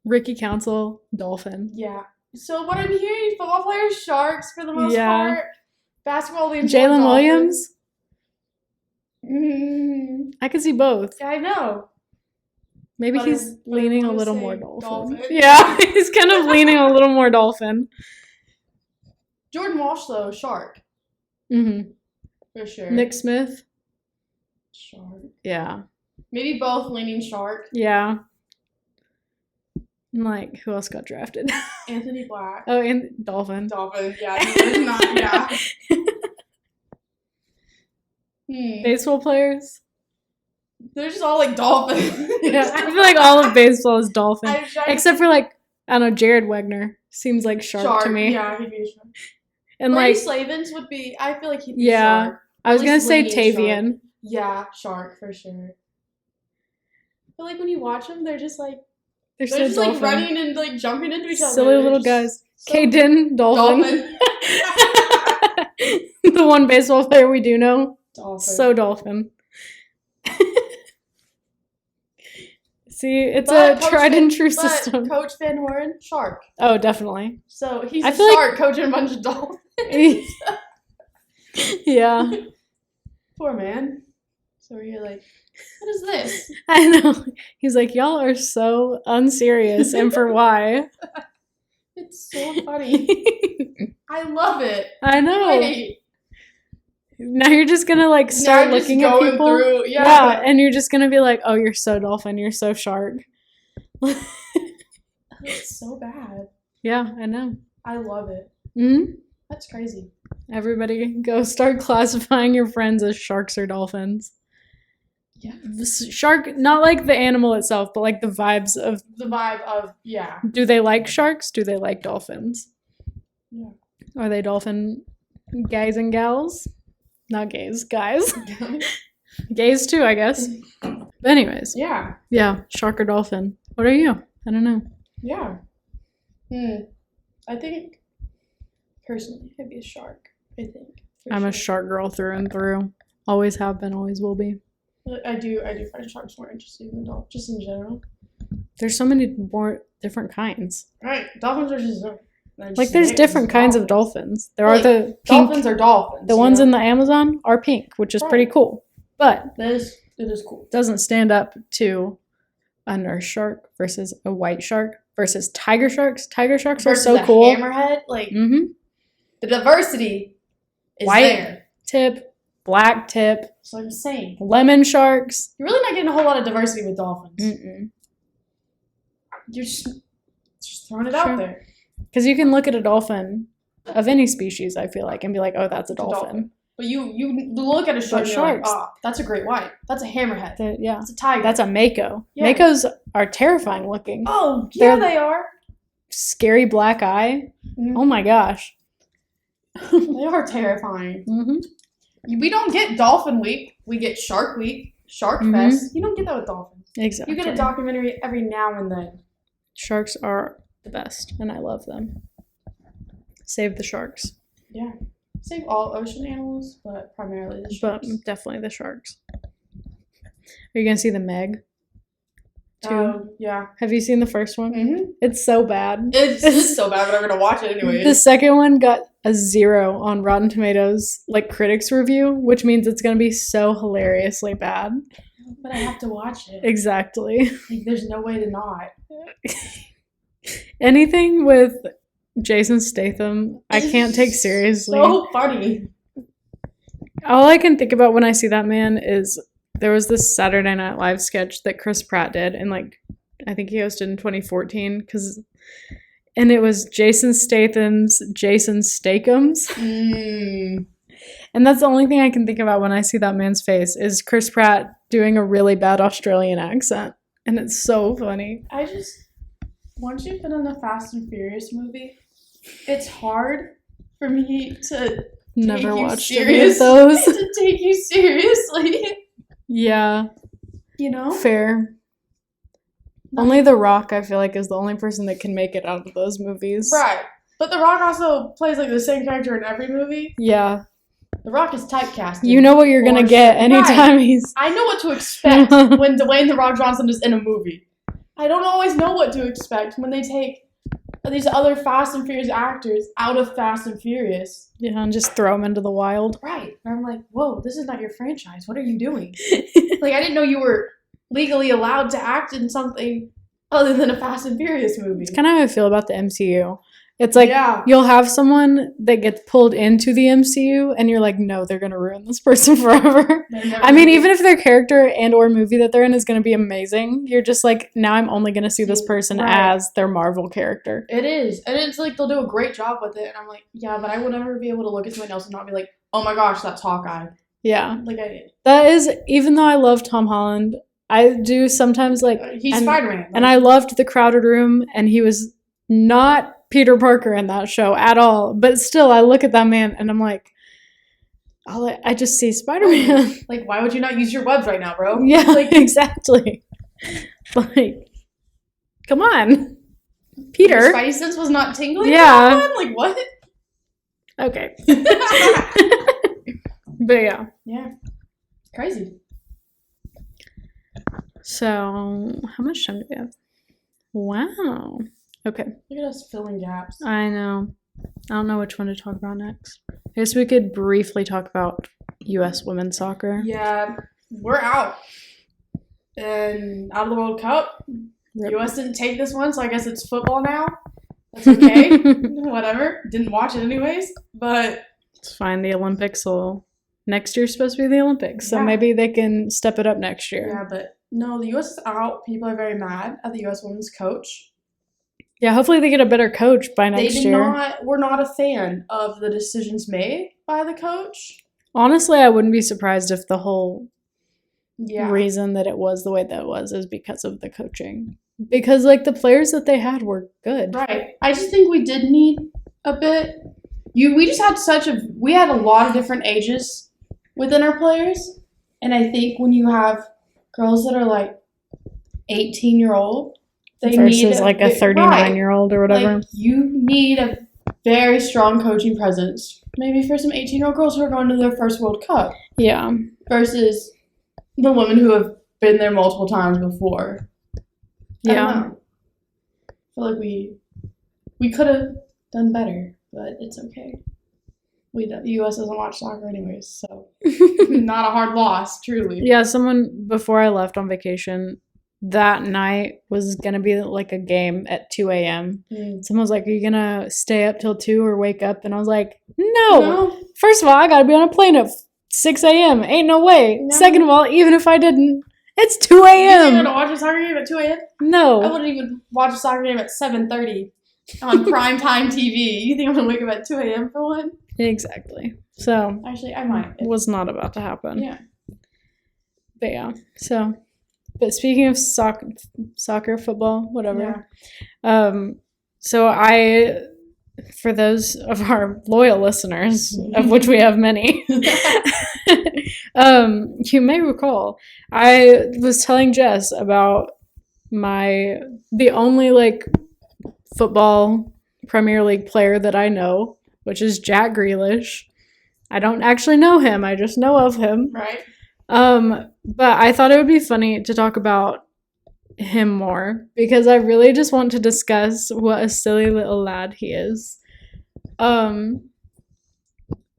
Ricky Council, dolphin. Yeah. So what I'm hearing, football players, sharks for the most Yeah. part. Basketball, leans Jalen dolphins. Williams. I could see both. I know. Maybe But he's I leaning a wanna little say more dolphin. dolphin. Yeah, he's kind of leaning a little more dolphin. Jordan Walsh, though, shark. Mm-hmm. For sure. Nick Smith. Shark. Yeah. Maybe both leaning shark. Yeah. And like, who else got drafted? Anthony Black. Oh, and dolphin. Dolphin. Yeah. There's not, yeah. Baseball players. They're just all like dolphins. Yeah, I feel like all of baseball is dolphin. I'm trying Except for like, I don't know, Jared Wegner seems like shark to me. Yeah, he'd be a shark. And Brady like, Slavens would be, I feel like he'd be yeah, shark. I was At gonna least say leaning Tavian. shark. Yeah, shark for sure. But like when you watch them, they're just like, They're so just dolphin. like running and like jumping into each other. Silly little They're guys. so- Caden, dolphin. Dolphin. The one baseball player we do know. Dolphin. So dolphin. See, it's But a Coach tried and true but system. Coach Van Horn, shark. Oh, definitely. So he's I a feel like- shark coaching a bunch of dolphins. Yeah. Poor man. So you're like, what is this? I know. He's like, y'all are so unserious, and for why? It's so funny. I love it. I know. Wait. Now you're just gonna like start Now just looking at going people. through, Yeah, and you're just gonna be like, oh, you're so dolphin, you're so shark. It's so bad. Yeah, I know. I love it. Hmm. That's crazy. Everybody go start classifying your friends as sharks or dolphins. Yeah. Shark, not like the animal itself, but like the vibes of, The vibe of, yeah. do they like sharks? Do they like dolphins? Yeah. Are they dolphin guys and gals? Not gays, guys. Gays too, I guess. But anyways, Yeah. yeah, shark or dolphin. What are you? I don't know. Yeah. I think, personally, I'd be a shark. I think. for I'm a sure. shark girl through and through. Always have been, always will be. But I do find sharks more interesting than dolphins, just in general. There's so many more different kinds. Right. Dolphins are just... Like, there's different kinds of dolphins. There are Like, the pink, Dolphins are dolphins. the ones in the Amazon are pink, which is pretty Right. cool. But It is cool. doesn't stand up to a nurse shark versus a white shark versus tiger sharks. Tiger sharks Versus are so a cool. hammerhead, like, Mm-hmm. the diversity is White. there. Tip, black tip, So I'm saying. lemon sharks. You're really not getting a whole lot of diversity with dolphins. Mm-mm. You're just throwing it Sure. out there. Because you can look at a dolphin of any species, I feel like, and be like, oh, that's a It's a dolphin. dolphin. But you look at a shark and you're like, sharks. oh, that's a great white. That's a hammerhead. Yeah. That's a tiger. That's a mako. Yeah. Makos are terrifying looking. Oh, yeah, They're- they are. Scary black eye. Mhm. Oh my gosh. They are terrifying. Mm-hmm. We don't get Dolphin Week. We get Shark Week, Shark Mhm. Fest. You don't get that with dolphins. Exactly. You get a documentary every now and then. Sharks are the best, and I love them. Save the sharks. Yeah. Save all ocean animals, but primarily the But sharks. definitely the sharks. Are you going to see the Meg? Yeah. Have you seen the first one? Mm-hmm. It's so bad. It's so bad, but I'm gonna watch it anyway. The second one got a 0 on Rotten Tomatoes, like critics review, which means it's going to be so hilariously bad. But I have to watch it. Exactly. Like, there's no way to not. Anything with Jason Statham, I can't take seriously. So funny. All I can think about when I see that man is there was this Saturday Night Live sketch that Chris Pratt did, and like I think he hosted in 2014, and it was Jason Statham's Jason Stakeham's, and that's the only thing I can think about when I see that man's face is Chris Pratt doing a really bad Australian accent, and it's so funny. Once you've been in a Fast and Furious movie, it's hard for me to Never take you watched any of serious- those. to take you seriously. Yeah, You know? fair. Only The Rock, I feel like, is the only person that can make it out of those movies. Right. But The Rock also plays like the same character in every movie. Yeah. The Rock is typecasted. You know what you're going to get anytime he's... I know what to expect when Dwayne The Rock Johnson is in a movie. I don't always know what to expect when they take these other Fast and Furious actors out of Fast and Furious. Yeah, and just throw them into the wild. Right. And I'm like, whoa, this is not your franchise. What are you doing? Like, I didn't know you were legally allowed to act in something other than a Fast and Furious movie. It's kind of how I feel about the MCU. It's like, you'll have someone that gets pulled into the MCU, and you're like, no, they're going to ruin this person forever. I mean, even if their character and or movie that they're in is going to be amazing, you're just like, now I'm only going to see this person as their Marvel character. It is. And it's like, they'll do a great job with it. And I'm like, yeah, but I will never be able to look at someone else and not be like, oh my gosh, that's Hawkeye. Yeah. Like, that is, even though I love Tom Holland, I do sometimes like... he's Spider-Man. Like, and I loved The Crowded Room, and he was not Peter Parker in that show at all. But still, I look at that man, and I'm like, I just see Spider-Man. Like, why would you not use your webs right now, bro? Yeah, like, exactly. Like, come on. Peter. Your spidey sense was not tingling? Yeah. Like, what? Okay. But yeah. Yeah. Crazy. So, how much time do we have? Wow. Okay. Look at us filling gaps. I know. I don't know which one to talk about next. I guess we could briefly talk about U.S. women's soccer. Yeah, we're out. And out of the World Cup. Yep. U.S. didn't take this one, so I guess it's football now. That's okay. Whatever. Didn't watch it anyways. But it's fine. The Olympics will... Next year's supposed to be the Olympics, so maybe they can step it up next year. Yeah, but no, the U.S. is out. People are very mad at the U.S. women's coach. Yeah, hopefully they get a better coach by next year. We're not a fan of the decisions made by the coach. Honestly, I wouldn't be surprised if the whole reason that it was the way that it was is because of the coaching. Because, like, the players that they had were good. Right. I just think we did need a bit. We just had we had a lot of different ages within our players. And I think when you have girls that are, like, 18-year-old, they versus like a 39-year-old or whatever. Like, you need a very strong coaching presence. Maybe for some 18-year-old girls who are going to their first World Cup. Yeah. Versus the women who have been there multiple times before. Yeah. I feel like we could have done better, but it's okay. The U.S. doesn't watch soccer anyways, so not a hard loss, truly. Yeah, someone, before I left on vacation, that night was going to be like a game at 2 a.m. Someone was like, are you going to stay up till 2 or wake up? And I was like, no. First of all, I got to be on a plane at 6 a.m. Ain't no way. No. Second of all, even if I didn't, it's 2 a.m. You think I'm going to watch a soccer game at 2 a.m.? No. I wouldn't even watch a soccer game at 7:30 on primetime TV. You think I'm going to wake up at 2 a.m. for one? Exactly. So. Actually, I might. It was not about to happen. Yeah. But yeah, so. But speaking of soccer, football, whatever. Yeah. So for those of our loyal listeners, of which we have many, you may recall, I was telling Jess about the only like football Premier League player that I know, which is Jack Grealish. I don't actually know him. I just know of him. Right. But I thought it would be funny to talk about him more because I really just want to discuss what a silly little lad he is. That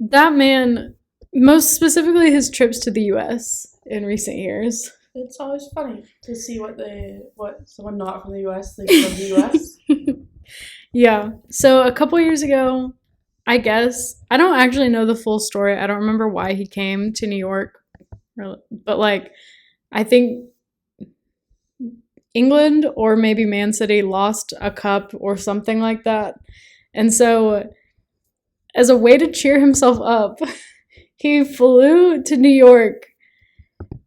man, most specifically his trips to the US in recent years. It's always funny to see what someone not from the US thinks of the US. Yeah. So a couple years ago, I guess, I don't actually know the full story. I don't remember why he came to New York. But, like, I think England or maybe Man City lost a cup or something like that. And so, as a way to cheer himself up, he flew to New York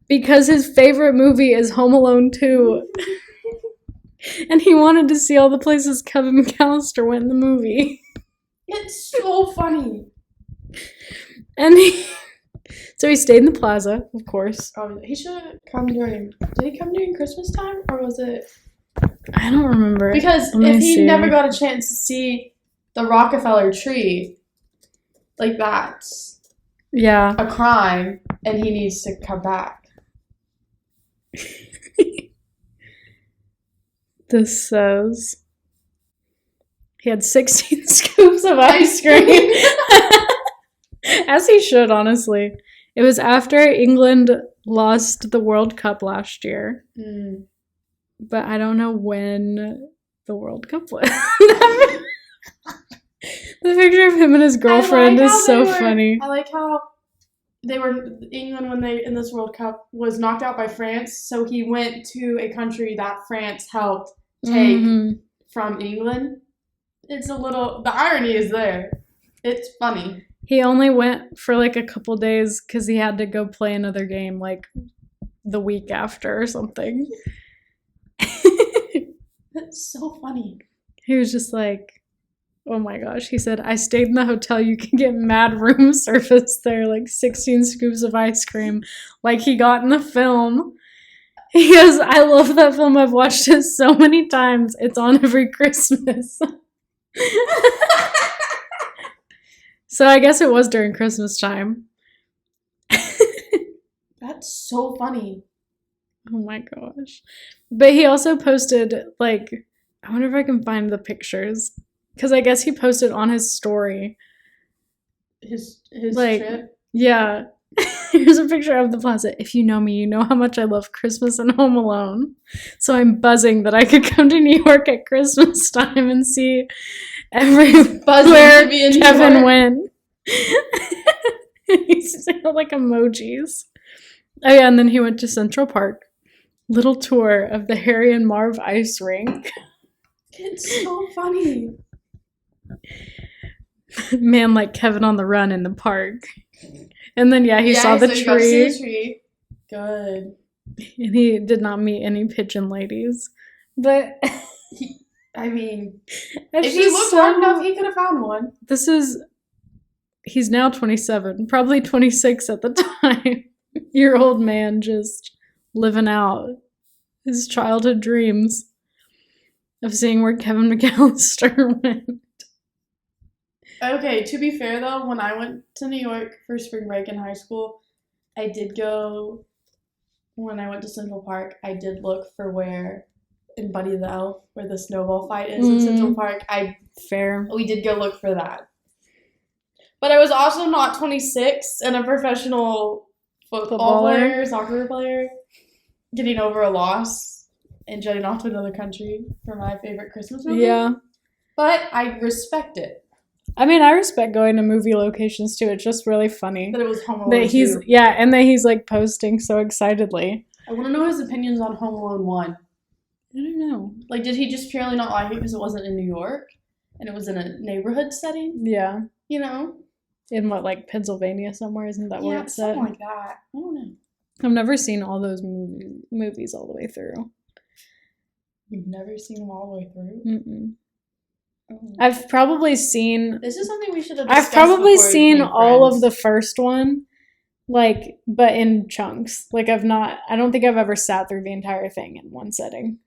because his favorite movie is Home Alone 2. And he wanted to see all the places Kevin McAllister went in the movie. It's so funny. And so he stayed in the plaza, of course. He should have come did he come during Christmas time? Or was it I don't remember. Because Let me if he see. never got a chance to see the Rockefeller tree, like that's Yeah. a crime, and he needs to come back. This says he had 16 scoops of ice cream. As he should, honestly. It was after England lost the World Cup last year. Mm. But I don't know when the World Cup was. The picture of him and his girlfriend is so funny. I like how England when they in this World Cup was knocked out by France, so he went to a country that France helped take from England. It's a little, the irony is there. It's funny. He only went for like a couple days because he had to go play another game like the week after or something. That's so funny. He was just like, oh my gosh. He said, I stayed in the hotel. You can get mad room service there, like 16 scoops of ice cream, like he got in the film. He goes, I love that film. I've watched it so many times. It's on every Christmas. So I guess it was during Christmas time. That's so funny. Oh my gosh. But he also posted, like, I wonder if I can find the pictures. Because I guess he posted on his story. His like, trip? Yeah. Here's a picture of the plaza. If you know me, you know how much I love Christmas and Home Alone. So I'm buzzing that I could come to New York at Christmas time and see everywhere Kevin went. He's like emojis. Oh yeah, and then he went to Central Park. Little tour of the Harry and Marv ice rink. It's so funny. Man like Kevin on the run in the park. And then he saw the tree. Got to see the tree. Good. And he did not meet any pigeon ladies. But if he looked hard enough, he could have found one. He's now 27, probably 26 at the time. Your old man just living out his childhood dreams of seeing where Kevin McAllister went. Okay, to be fair though, when I went to New York for spring break in high school, I did go, when I went to Central Park, I did look for where, in Buddy the Elf, where the snowball fight is in Central Park. We did go look for that. But I was also not 26 and a professional football player, soccer player, getting over a loss and jetting off to another country for my favorite Christmas movie. Yeah. But I respect it. I mean, I respect going to movie locations too. It's just really funny. That it was Home Alone that he's 2. Yeah, and that he's like posting so excitedly. I want to know his opinions on Home Alone 1. I don't know. Like, did he just purely not like it because it wasn't in New York and it was in a neighborhood setting? Yeah. You know? In what, like Pennsylvania somewhere? Isn't that where it's set? Something like that. I don't know. I've never seen all those movies all the way through. You've never seen them all the way through? Mm-mm. I've probably seen... This is something we should have discussed. I've probably seen all of the first one, like, but in chunks. Like, I don't think I've ever sat through the entire thing in one setting.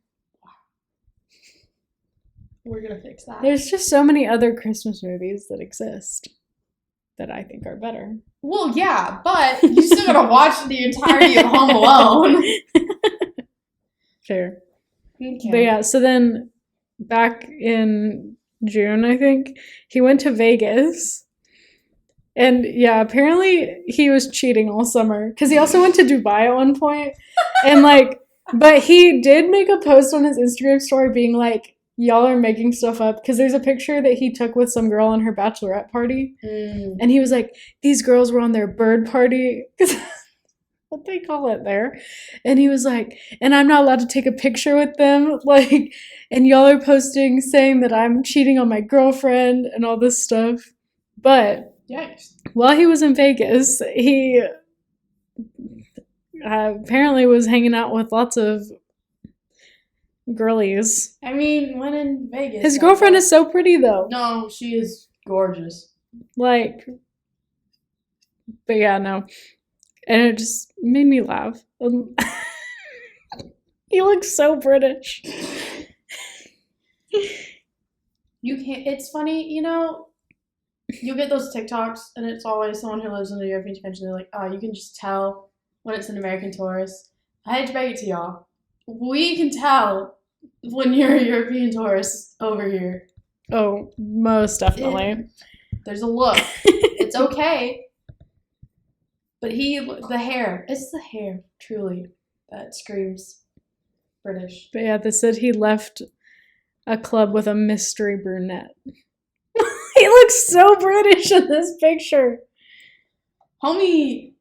We're gonna fix that. There's just so many other Christmas movies that exist that I think are better. Well, yeah, but you still gotta watch the entirety of Home Alone. Fair. Okay. But yeah, so then back in June, I think, he went to Vegas. And yeah, apparently he was cheating all summer. Because he also went to Dubai at one point. And like, but he did make a post on his Instagram story being like, y'all are making stuff up. Because there's a picture that he took with some girl on her bachelorette party. And he was like, these girls were on their bird party. What they call it there. And he was like, and I'm not allowed to take a picture with them. Like, and y'all are posting saying that I'm cheating on my girlfriend and all this stuff. But yikes. While he was in Vegas, he apparently was hanging out with lots of girlies. I mean, when in Vegas. His girlfriend is so pretty, though. No, she is gorgeous. Like, but yeah, no. And it just made me laugh. He looks so British. You can't. It's funny, you know. You get those TikToks, and it's always someone who lives in the European country. They're like, oh, you can just tell when it's an American tourist. I hate to break it to y'all. We can tell when you're a European tourist over here. Oh, most definitely. There's a look. It's okay. But the hair. It's the hair, truly, that screams British. But yeah, they said he left a club with a mystery brunette. He looks so British in this picture. Homie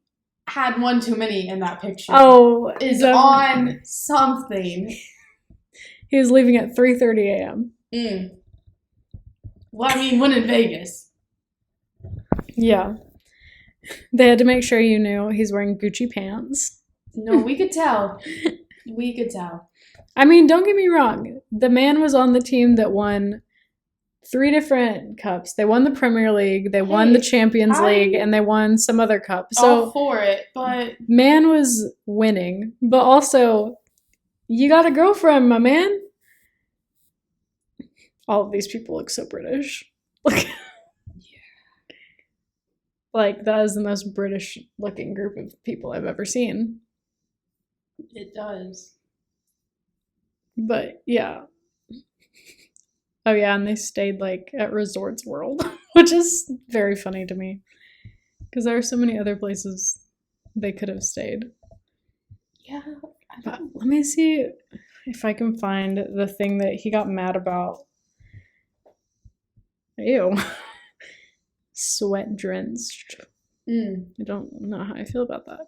had one too many in that picture. Oh, is on something. He was leaving at 3:30 a.m. Well, I mean, when in Vegas. Yeah. They had to make sure you knew he's wearing Gucci pants. No, we could tell. We could tell. I mean, don't get me wrong. The man was on the team that won 3 different cups. They won the Premier League, they won the Champions League, and they won some other cup. So all for it, but man was winning. But also, you got a girlfriend, my man. All of these people look so British. Like, that is the most British looking group of people I've ever seen. It does. But yeah. Oh yeah, and they stayed like at Resorts World, which is very funny to me. Because there are so many other places they could have stayed. Yeah. But let me see if I can find the thing that he got mad about. Ew. Sweat drenched. I don't know how I feel about that.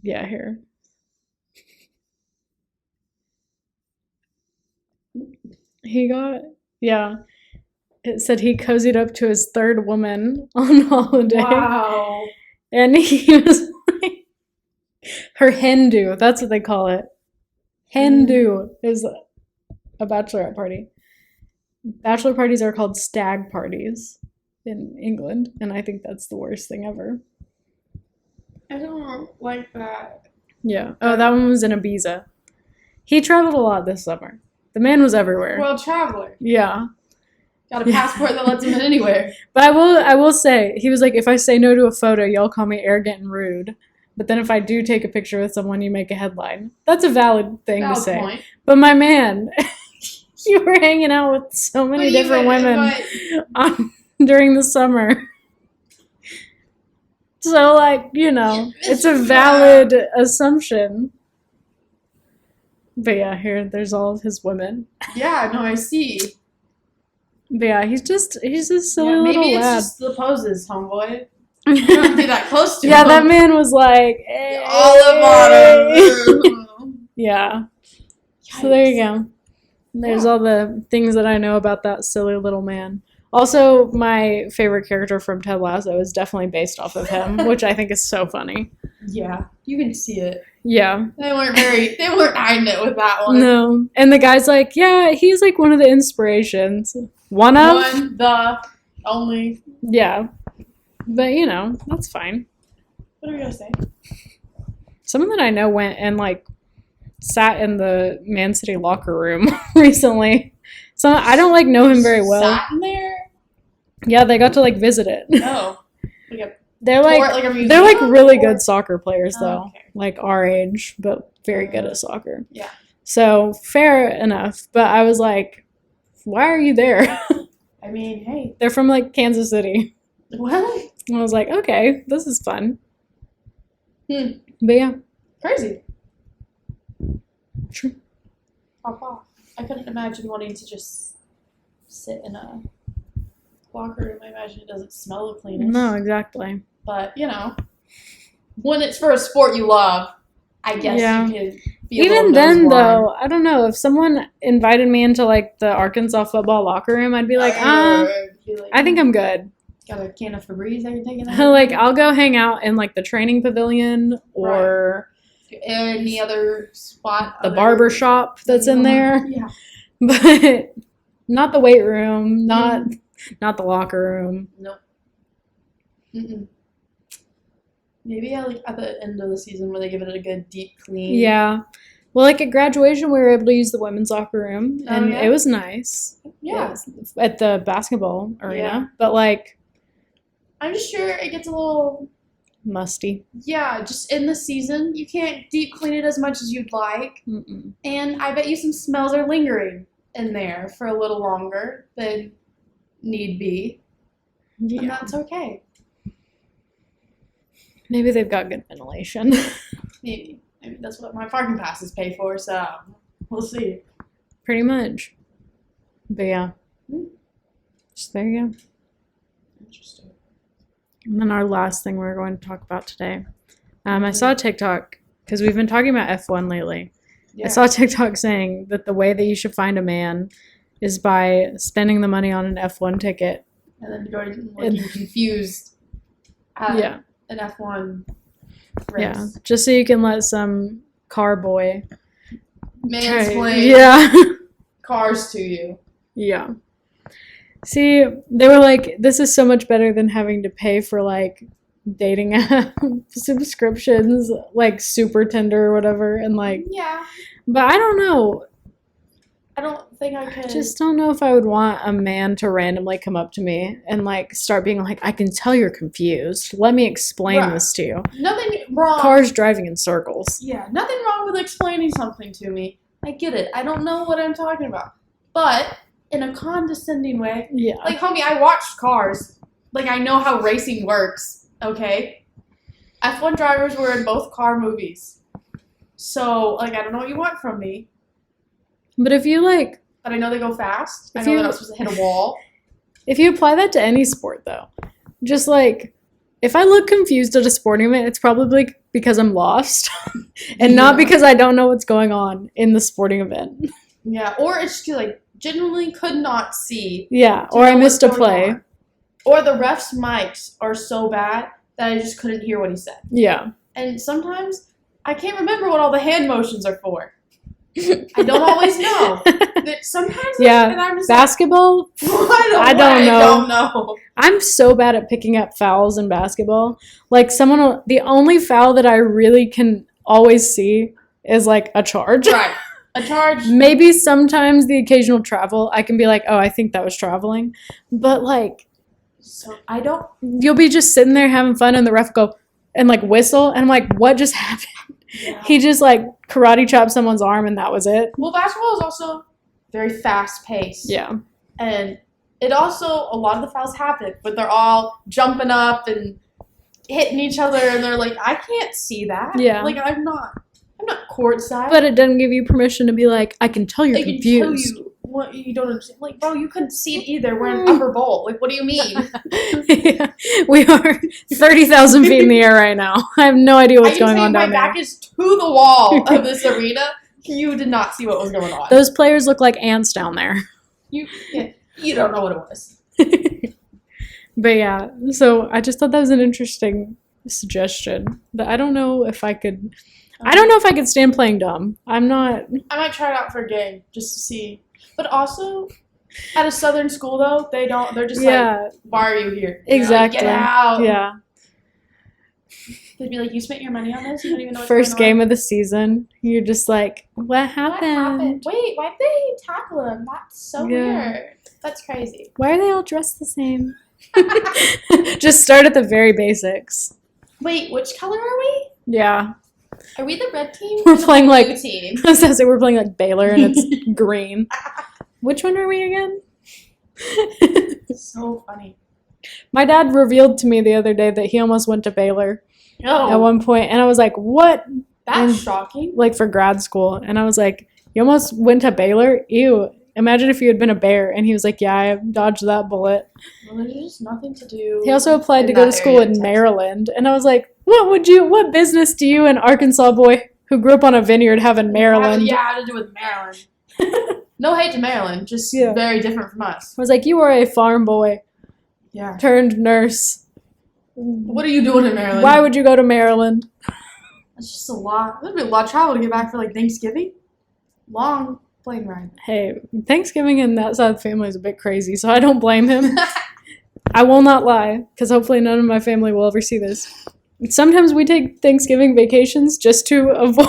Yeah, here. He got, yeah. It said he cozied up to his third woman on holiday. Wow. And he was like, her Hindu, that's what they call it. Hindu is a bachelorette party. Bachelor parties are called stag parties in England, and I think that's the worst thing ever. I don't like that. Yeah. Oh, that one was in Ibiza. He traveled a lot this summer. The man was everywhere. World traveler. Yeah. Got a passport that lets him in anywhere. But I will say, he was like, if I say no to a photo, y'all call me arrogant and rude. But then if I do take a picture with someone, you make a headline. That's a valid thing to say. Point. But my man, you were hanging out with so many different women during the summer. So, like, you know, it's a valid assumption. But yeah, here, there's all of his women. Yeah, no, I see. But yeah, he's a silly little maybe lad. It's just the poses, homeboy. You don't be that close to him. Yeah, that man was like, hey. Olive bottom. Yeah. Yikes. So there you go. There's all the things that I know about that silly little man. Also, my favorite character from Ted Lasso is definitely based off of him, which I think is so funny. Yeah, you can see it. Yeah. They weren't hiding it with that one. No. And the guy's like, yeah, he's like one of the inspirations. One, the only. Yeah. But, you know, that's fine. What are we going to say? Someone that I know went and, like, sat in the Man City locker room recently. So I don't, like, know him very well. Sat in there? Yeah, they got to, like, visit it. Oh. They're like really good soccer players, though. Okay. Like our age, but very good at soccer. Yeah. So fair enough. But I was like, why are you there? I mean, hey. They're from like Kansas City. What? And I was like, okay, this is fun. But yeah. Crazy. True. Papa. I couldn't imagine wanting to just sit in a locker room. I imagine it doesn't smell the cleanest. No, exactly. But, you know, when it's for a sport you love, I guess you could be even then, though, I don't know. If someone invited me into, like, the Arkansas football locker room, I'd be like, I think I'm good. Got a can of Febreze I can take in there? Like, I'll go hang out in, like, the training pavilion or any other spot. The barber shop that's in there. Yeah. But not the weight room, not the locker room. Nope. Mm-mm. Maybe at the end of the season where they give it a good deep clean. Yeah. Well, like at graduation, we were able to use the women's locker room, Oh, and yeah? it was nice. Yeah. It was at the basketball arena, Yeah. but like I'm just sure it gets a little, musty. yeah, just in the season. You can't deep clean it as much as you'd like. Mm-mm. And I bet you some smells are lingering in there for a little longer than need be. And Yeah, that's okay. maybe they've got good ventilation. Maybe. I mean, that's what my parking passes pay for, so we'll see. Pretty much. But yeah, just there you go. Interesting. And then our last thing we're going to talk about today. I saw a TikTok because we've been talking about F1 lately. Yeah. I saw a TikTok saying that the way that you should find a man is by spending the money on an F1 ticket. And then going looking confused at Yeah. an F1 race. Yeah, just so you can let some car boy Mansplain Yeah. cars to you. Yeah. See, they were like, this is so much better than having to pay for like dating app subscriptions, like Super Tinder or whatever, and like, Yeah. but I don't know. I don't think I could. I just don't know if I would want a man to randomly come up to me and like start being like, I can tell you're confused. Let me explain Right. this to you. Nothing wrong. Cars driving in circles. Yeah, nothing wrong with explaining something to me. I get it. I don't know what I'm talking about. But in a condescending way. Yeah. Like, homie, I watched Cars. Like, I know how racing works, okay? F1 drivers were in both car movies. So, like, I don't know what you want from me. But if you like, But I know they go fast. I If know you- they're not supposed to hit a wall. if you apply that to any sport though, just like, if I look confused at a sporting event, it's probably because I'm lost and not Yeah. because I don't know what's going on in the sporting event. Yeah, or it's just, like, genuinely could not see. Yeah, to or I know missed a what's going play. on. Or the ref's mics are so bad that I just couldn't hear what he said. Yeah. And sometimes I can't remember what all the hand motions are for. I don't always know. That sometimes, Yeah, and I'm just Basketball, like, I don't know. don't know. I'm so bad at picking up fouls in basketball. Like the only foul that I really can always see is like a charge. Right, a charge. Maybe sometimes the occasional travel, I can be like, oh, I think that was traveling. But like, So I don't. you'll be just sitting there having fun and the ref go and like whistle and I'm like, what just happened? Yeah. He just like karate chopped someone's arm and that was it. Well, basketball is also very fast paced. Yeah. And it also, a lot of the fouls happen, but they're all jumping up and hitting each other, and they're like, I can't see that. Yeah. Like, I'm not courtside. But it doesn't give you permission to be like, I can tell you're I can confused. tell you what you don't understand. Like, bro, you couldn't see it either. We're in upper bowl. Like, what do you mean? Yeah. We are 30,000 feet in the air right now. I have no idea what's I can going tell on you my down there. back is to the wall of this arena. You did not see what was going on. Those players look like ants down there. You don't know what it was. But yeah, so I just thought that was an interesting suggestion. But I don't know if I could. I don't know if I could stand playing dumb. I'm not. I might try it out for a game just to see. But also, at a southern school though, they don't. They're just like, Yeah, why are you here? You're like, exactly. get out. Yeah. They'd be like, you spent your money on this. You don't even know what's First going on. game of the season, you're just like, what What happened? happened? Wait, why'd they tackle him? That's so Yeah. weird. That's crazy. Why are they all dressed the same? Just start at the very basics. Wait, which color are we? Yeah. Are we the red team? We're or the playing, blue like- team. I was gonna say we're playing like Baylor and it's green. Which one are we again? So funny. My dad revealed to me the other day that he almost went to Baylor at Oh, one point, and I was like, what? that's and- shocking. Like for grad school. And I was like, you almost went to Baylor? Ew. Imagine if you had been a bear. And he was like, yeah, I dodged that bullet. Well, there's just nothing to do. He also applied in to go to that school area in of Texas. Maryland. And I was like, what business do you, an Arkansas boy who grew up on a vineyard, have in Maryland? Yeah, how to do with Maryland. No hate to Maryland, just Yeah. very different from us. I was like, you are a farm boy Yeah. turned nurse. What are you doing in Maryland? Why would you go to Maryland? That's just a lot. That'd be a lot of travel to get back for like Thanksgiving. Long plane ride. Hey, Thanksgiving in that side of the family is a bit crazy, so I don't blame him. I will not lie, because hopefully none of my family will ever see this. sometimes we take Thanksgiving vacations just to avoid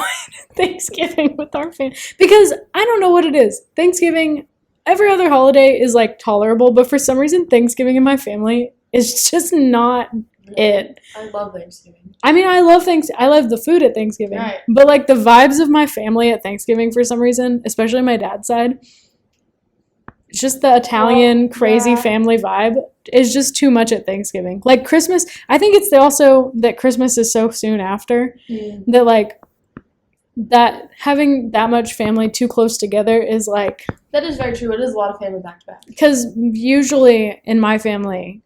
Thanksgiving with our family. Because I don't know what it is. Thanksgiving, every other holiday is like tolerable, but for some reason, Thanksgiving in my family is just not it. I love Thanksgiving. I mean, I love the food at Thanksgiving. Right. But like the vibes of my family at Thanksgiving for some reason, especially my dad's side, it's just the Italian crazy family vibe is just too much at Thanksgiving. Like Christmas, I think it's also that Christmas is so soon after that like that having that much family too close together is like. That is very true. It is a lot of family back to back. Because usually in my family,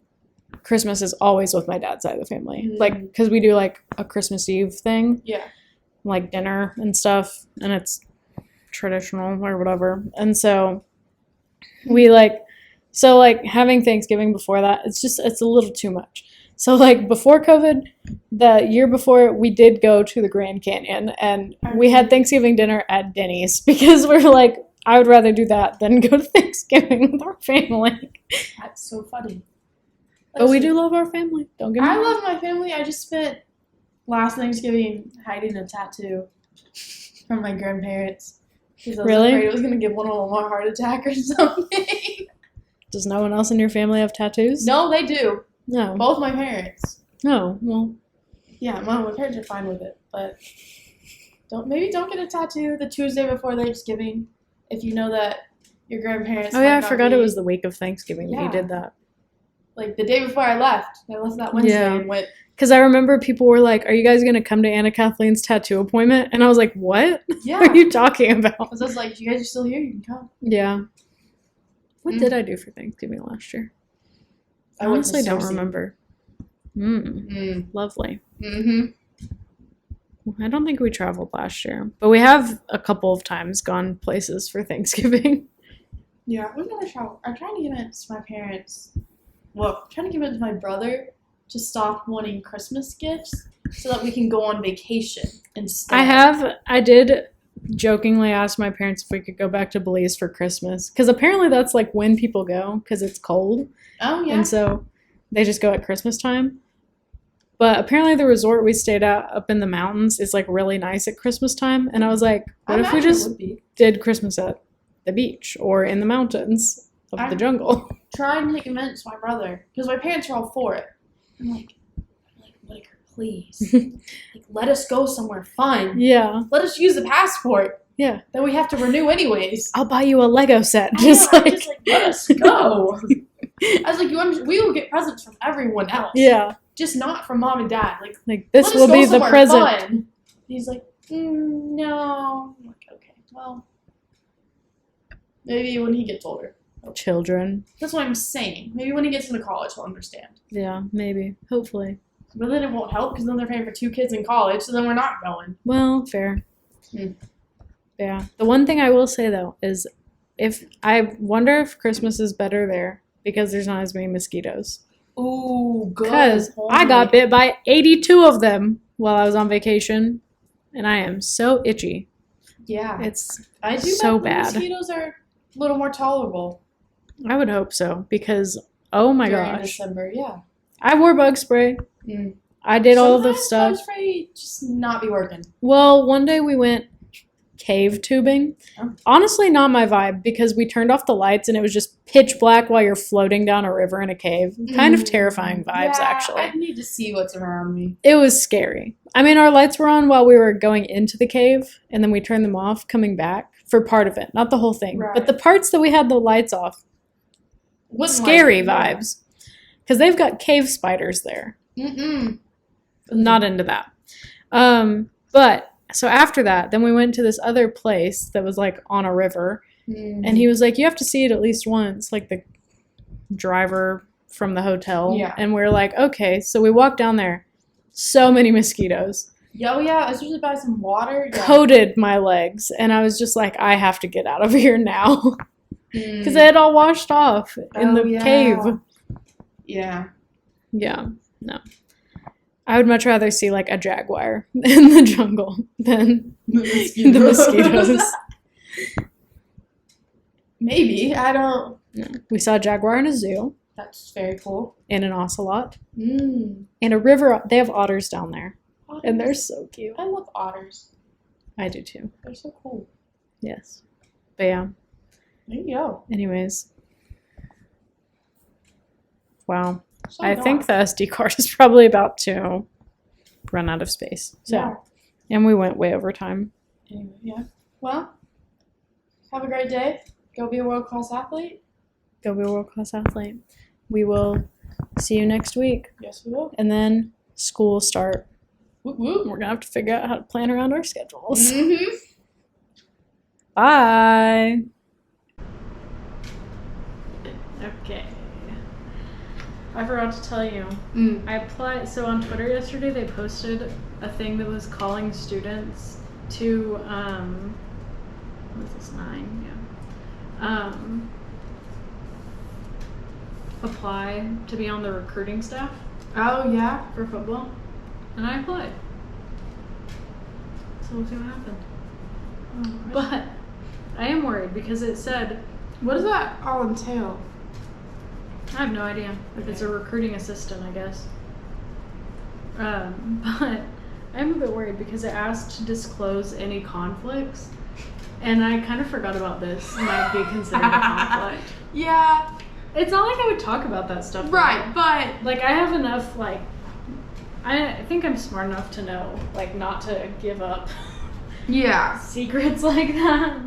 Christmas is always with my dad's side of the family. Like, because we do like a Christmas Eve thing. Yeah. Like dinner and stuff, and it's traditional or whatever. And so we like having Thanksgiving before that, it's a little too much. So like before COVID, the year before, we did go to the Grand Canyon and we had Thanksgiving dinner at Denny's because we're like, I would rather do that than go to Thanksgiving with our family. That's so funny. But we do love our family. Don't get me wrong. I love my family. I just spent last Thanksgiving hiding a tattoo from my grandparents. Because I was afraid it was going to give one of them a heart attack or something. Does no one else in your family have tattoos? No, they do. No. Both my parents. No, well. Yeah, my parents are fine with it. But don't get a tattoo the Tuesday before Thanksgiving if you know that your grandparents. Oh, yeah, I forgot it was the week of Thanksgiving that you did that. Like the day before I left that Wednesday and went. Because I remember people were like, "Are you guys gonna come to Anna Kathleen's tattoo appointment?" And I was like, "What? Yeah. What are you talking about?" Because I was like, "You guys are still here. You can come." Yeah. What did I do for Thanksgiving last year? I honestly don't remember. Lovely. I don't think we traveled last year, but we have a couple of times gone places for Thanksgiving. Yeah, we've never traveled. I'm trying to give it to my parents. Well, I'm trying to give it to my brother to stop wanting Christmas gifts so that we can go on vacation instead. I did jokingly ask my parents if we could go back to Belize for Christmas because apparently that's like when people go because it's cold. Oh, yeah. And so they just go at Christmas time. But apparently the resort we stayed at up in the mountains is like really nice at Christmas time. And I was like, what if we just did Christmas at the beach or in the mountains of the jungle? Trying to convince my brother because my parents are all for it. I'm like, Whitaker, please. Let us go somewhere fun. Yeah. Let us use the passport. Yeah. That we have to renew anyways. I'll buy you a Lego set. Just like let us go. I was like, we will get presents from everyone else. Yeah. Just not from mom and dad. Like this will be the present. Fun. He's like, no. I'm like, okay, well, maybe when he gets older. Children. That's what I'm saying. Maybe when he gets into college, he'll understand. Yeah, maybe. Hopefully. But then it won't help because then they're paying for 2 kids in college, so then we're not going. Well, fair. Yeah. The one thing I will say, though, is I wonder if Christmas is better there because there's not as many mosquitoes. Ooh, good. Because I got bit by 82 of them while I was on vacation, and I am so itchy. Yeah. I do so bad. Mosquitoes are a little more tolerable. I would hope so because, oh my During gosh. December, yeah. I wore bug spray. I did all the stuff. Bug spray just not be working. Well, one day we went cave tubing. Oh. Honestly, not my vibe because we turned off the lights and it was just pitch black while you're floating down a river in a cave. Kind of terrifying vibes, actually. I need to see what's around me. It was scary. I mean, our lights were on while we were going into the cave and then we turned them off coming back for part of it. Not the whole thing. Right. But the parts that we had the lights off, scary vibes. Because they've got cave spiders there. Not into that. But so after that, then we went to this other place that was like on a river. And he was like, you have to see it at least once, like the driver from the hotel. Yeah. And we were like, okay. So we walked down there. So many mosquitoes. Oh, yeah. I was usually buy some water. Yeah. Coated my legs. And I was just like, I have to get out of here now. Because they had all washed off in the cave. Yeah. Yeah. No. I would much rather see like a jaguar in the jungle than the mosquitoes. Maybe. I don't. No. We saw a jaguar in a zoo. That's very cool. and an ocelot Mm. and a river. They have otters down there, Otters. and they're so cute. I love otters. I do too. They're so cool. Yes. But yeah. There you go. Anyways. Wow. So I gone. think the SD card is probably about to run out of space. So, Yeah. and we went way over time. Anyway, yeah. Well, have a great day. Go be a world-class athlete. Go be a world-class athlete. We will see you next week. Yes, we will. And then school will start. Whoop, whoop. We're going to have to figure out how to plan around our schedules. Mm-hmm. Bye. Okay. I forgot to tell you. I applied. So on Twitter yesterday, they posted a thing that was calling students to, what is this, 9? Yeah. Apply to be on the recruiting staff Oh, yeah. for football. And I applied. So we'll see what happens. But I am worried because it said, What does that all entail? I have no idea. If it's a recruiting assistant, I guess. But I'm a bit worried because it asked to disclose any conflicts. And I kind of forgot about this. Might be considered a conflict. Yeah. It's not like I would talk about that stuff. Right, but Like, I have enough, like, I think I'm smart enough to know, like, not to give up yeah. secrets like that.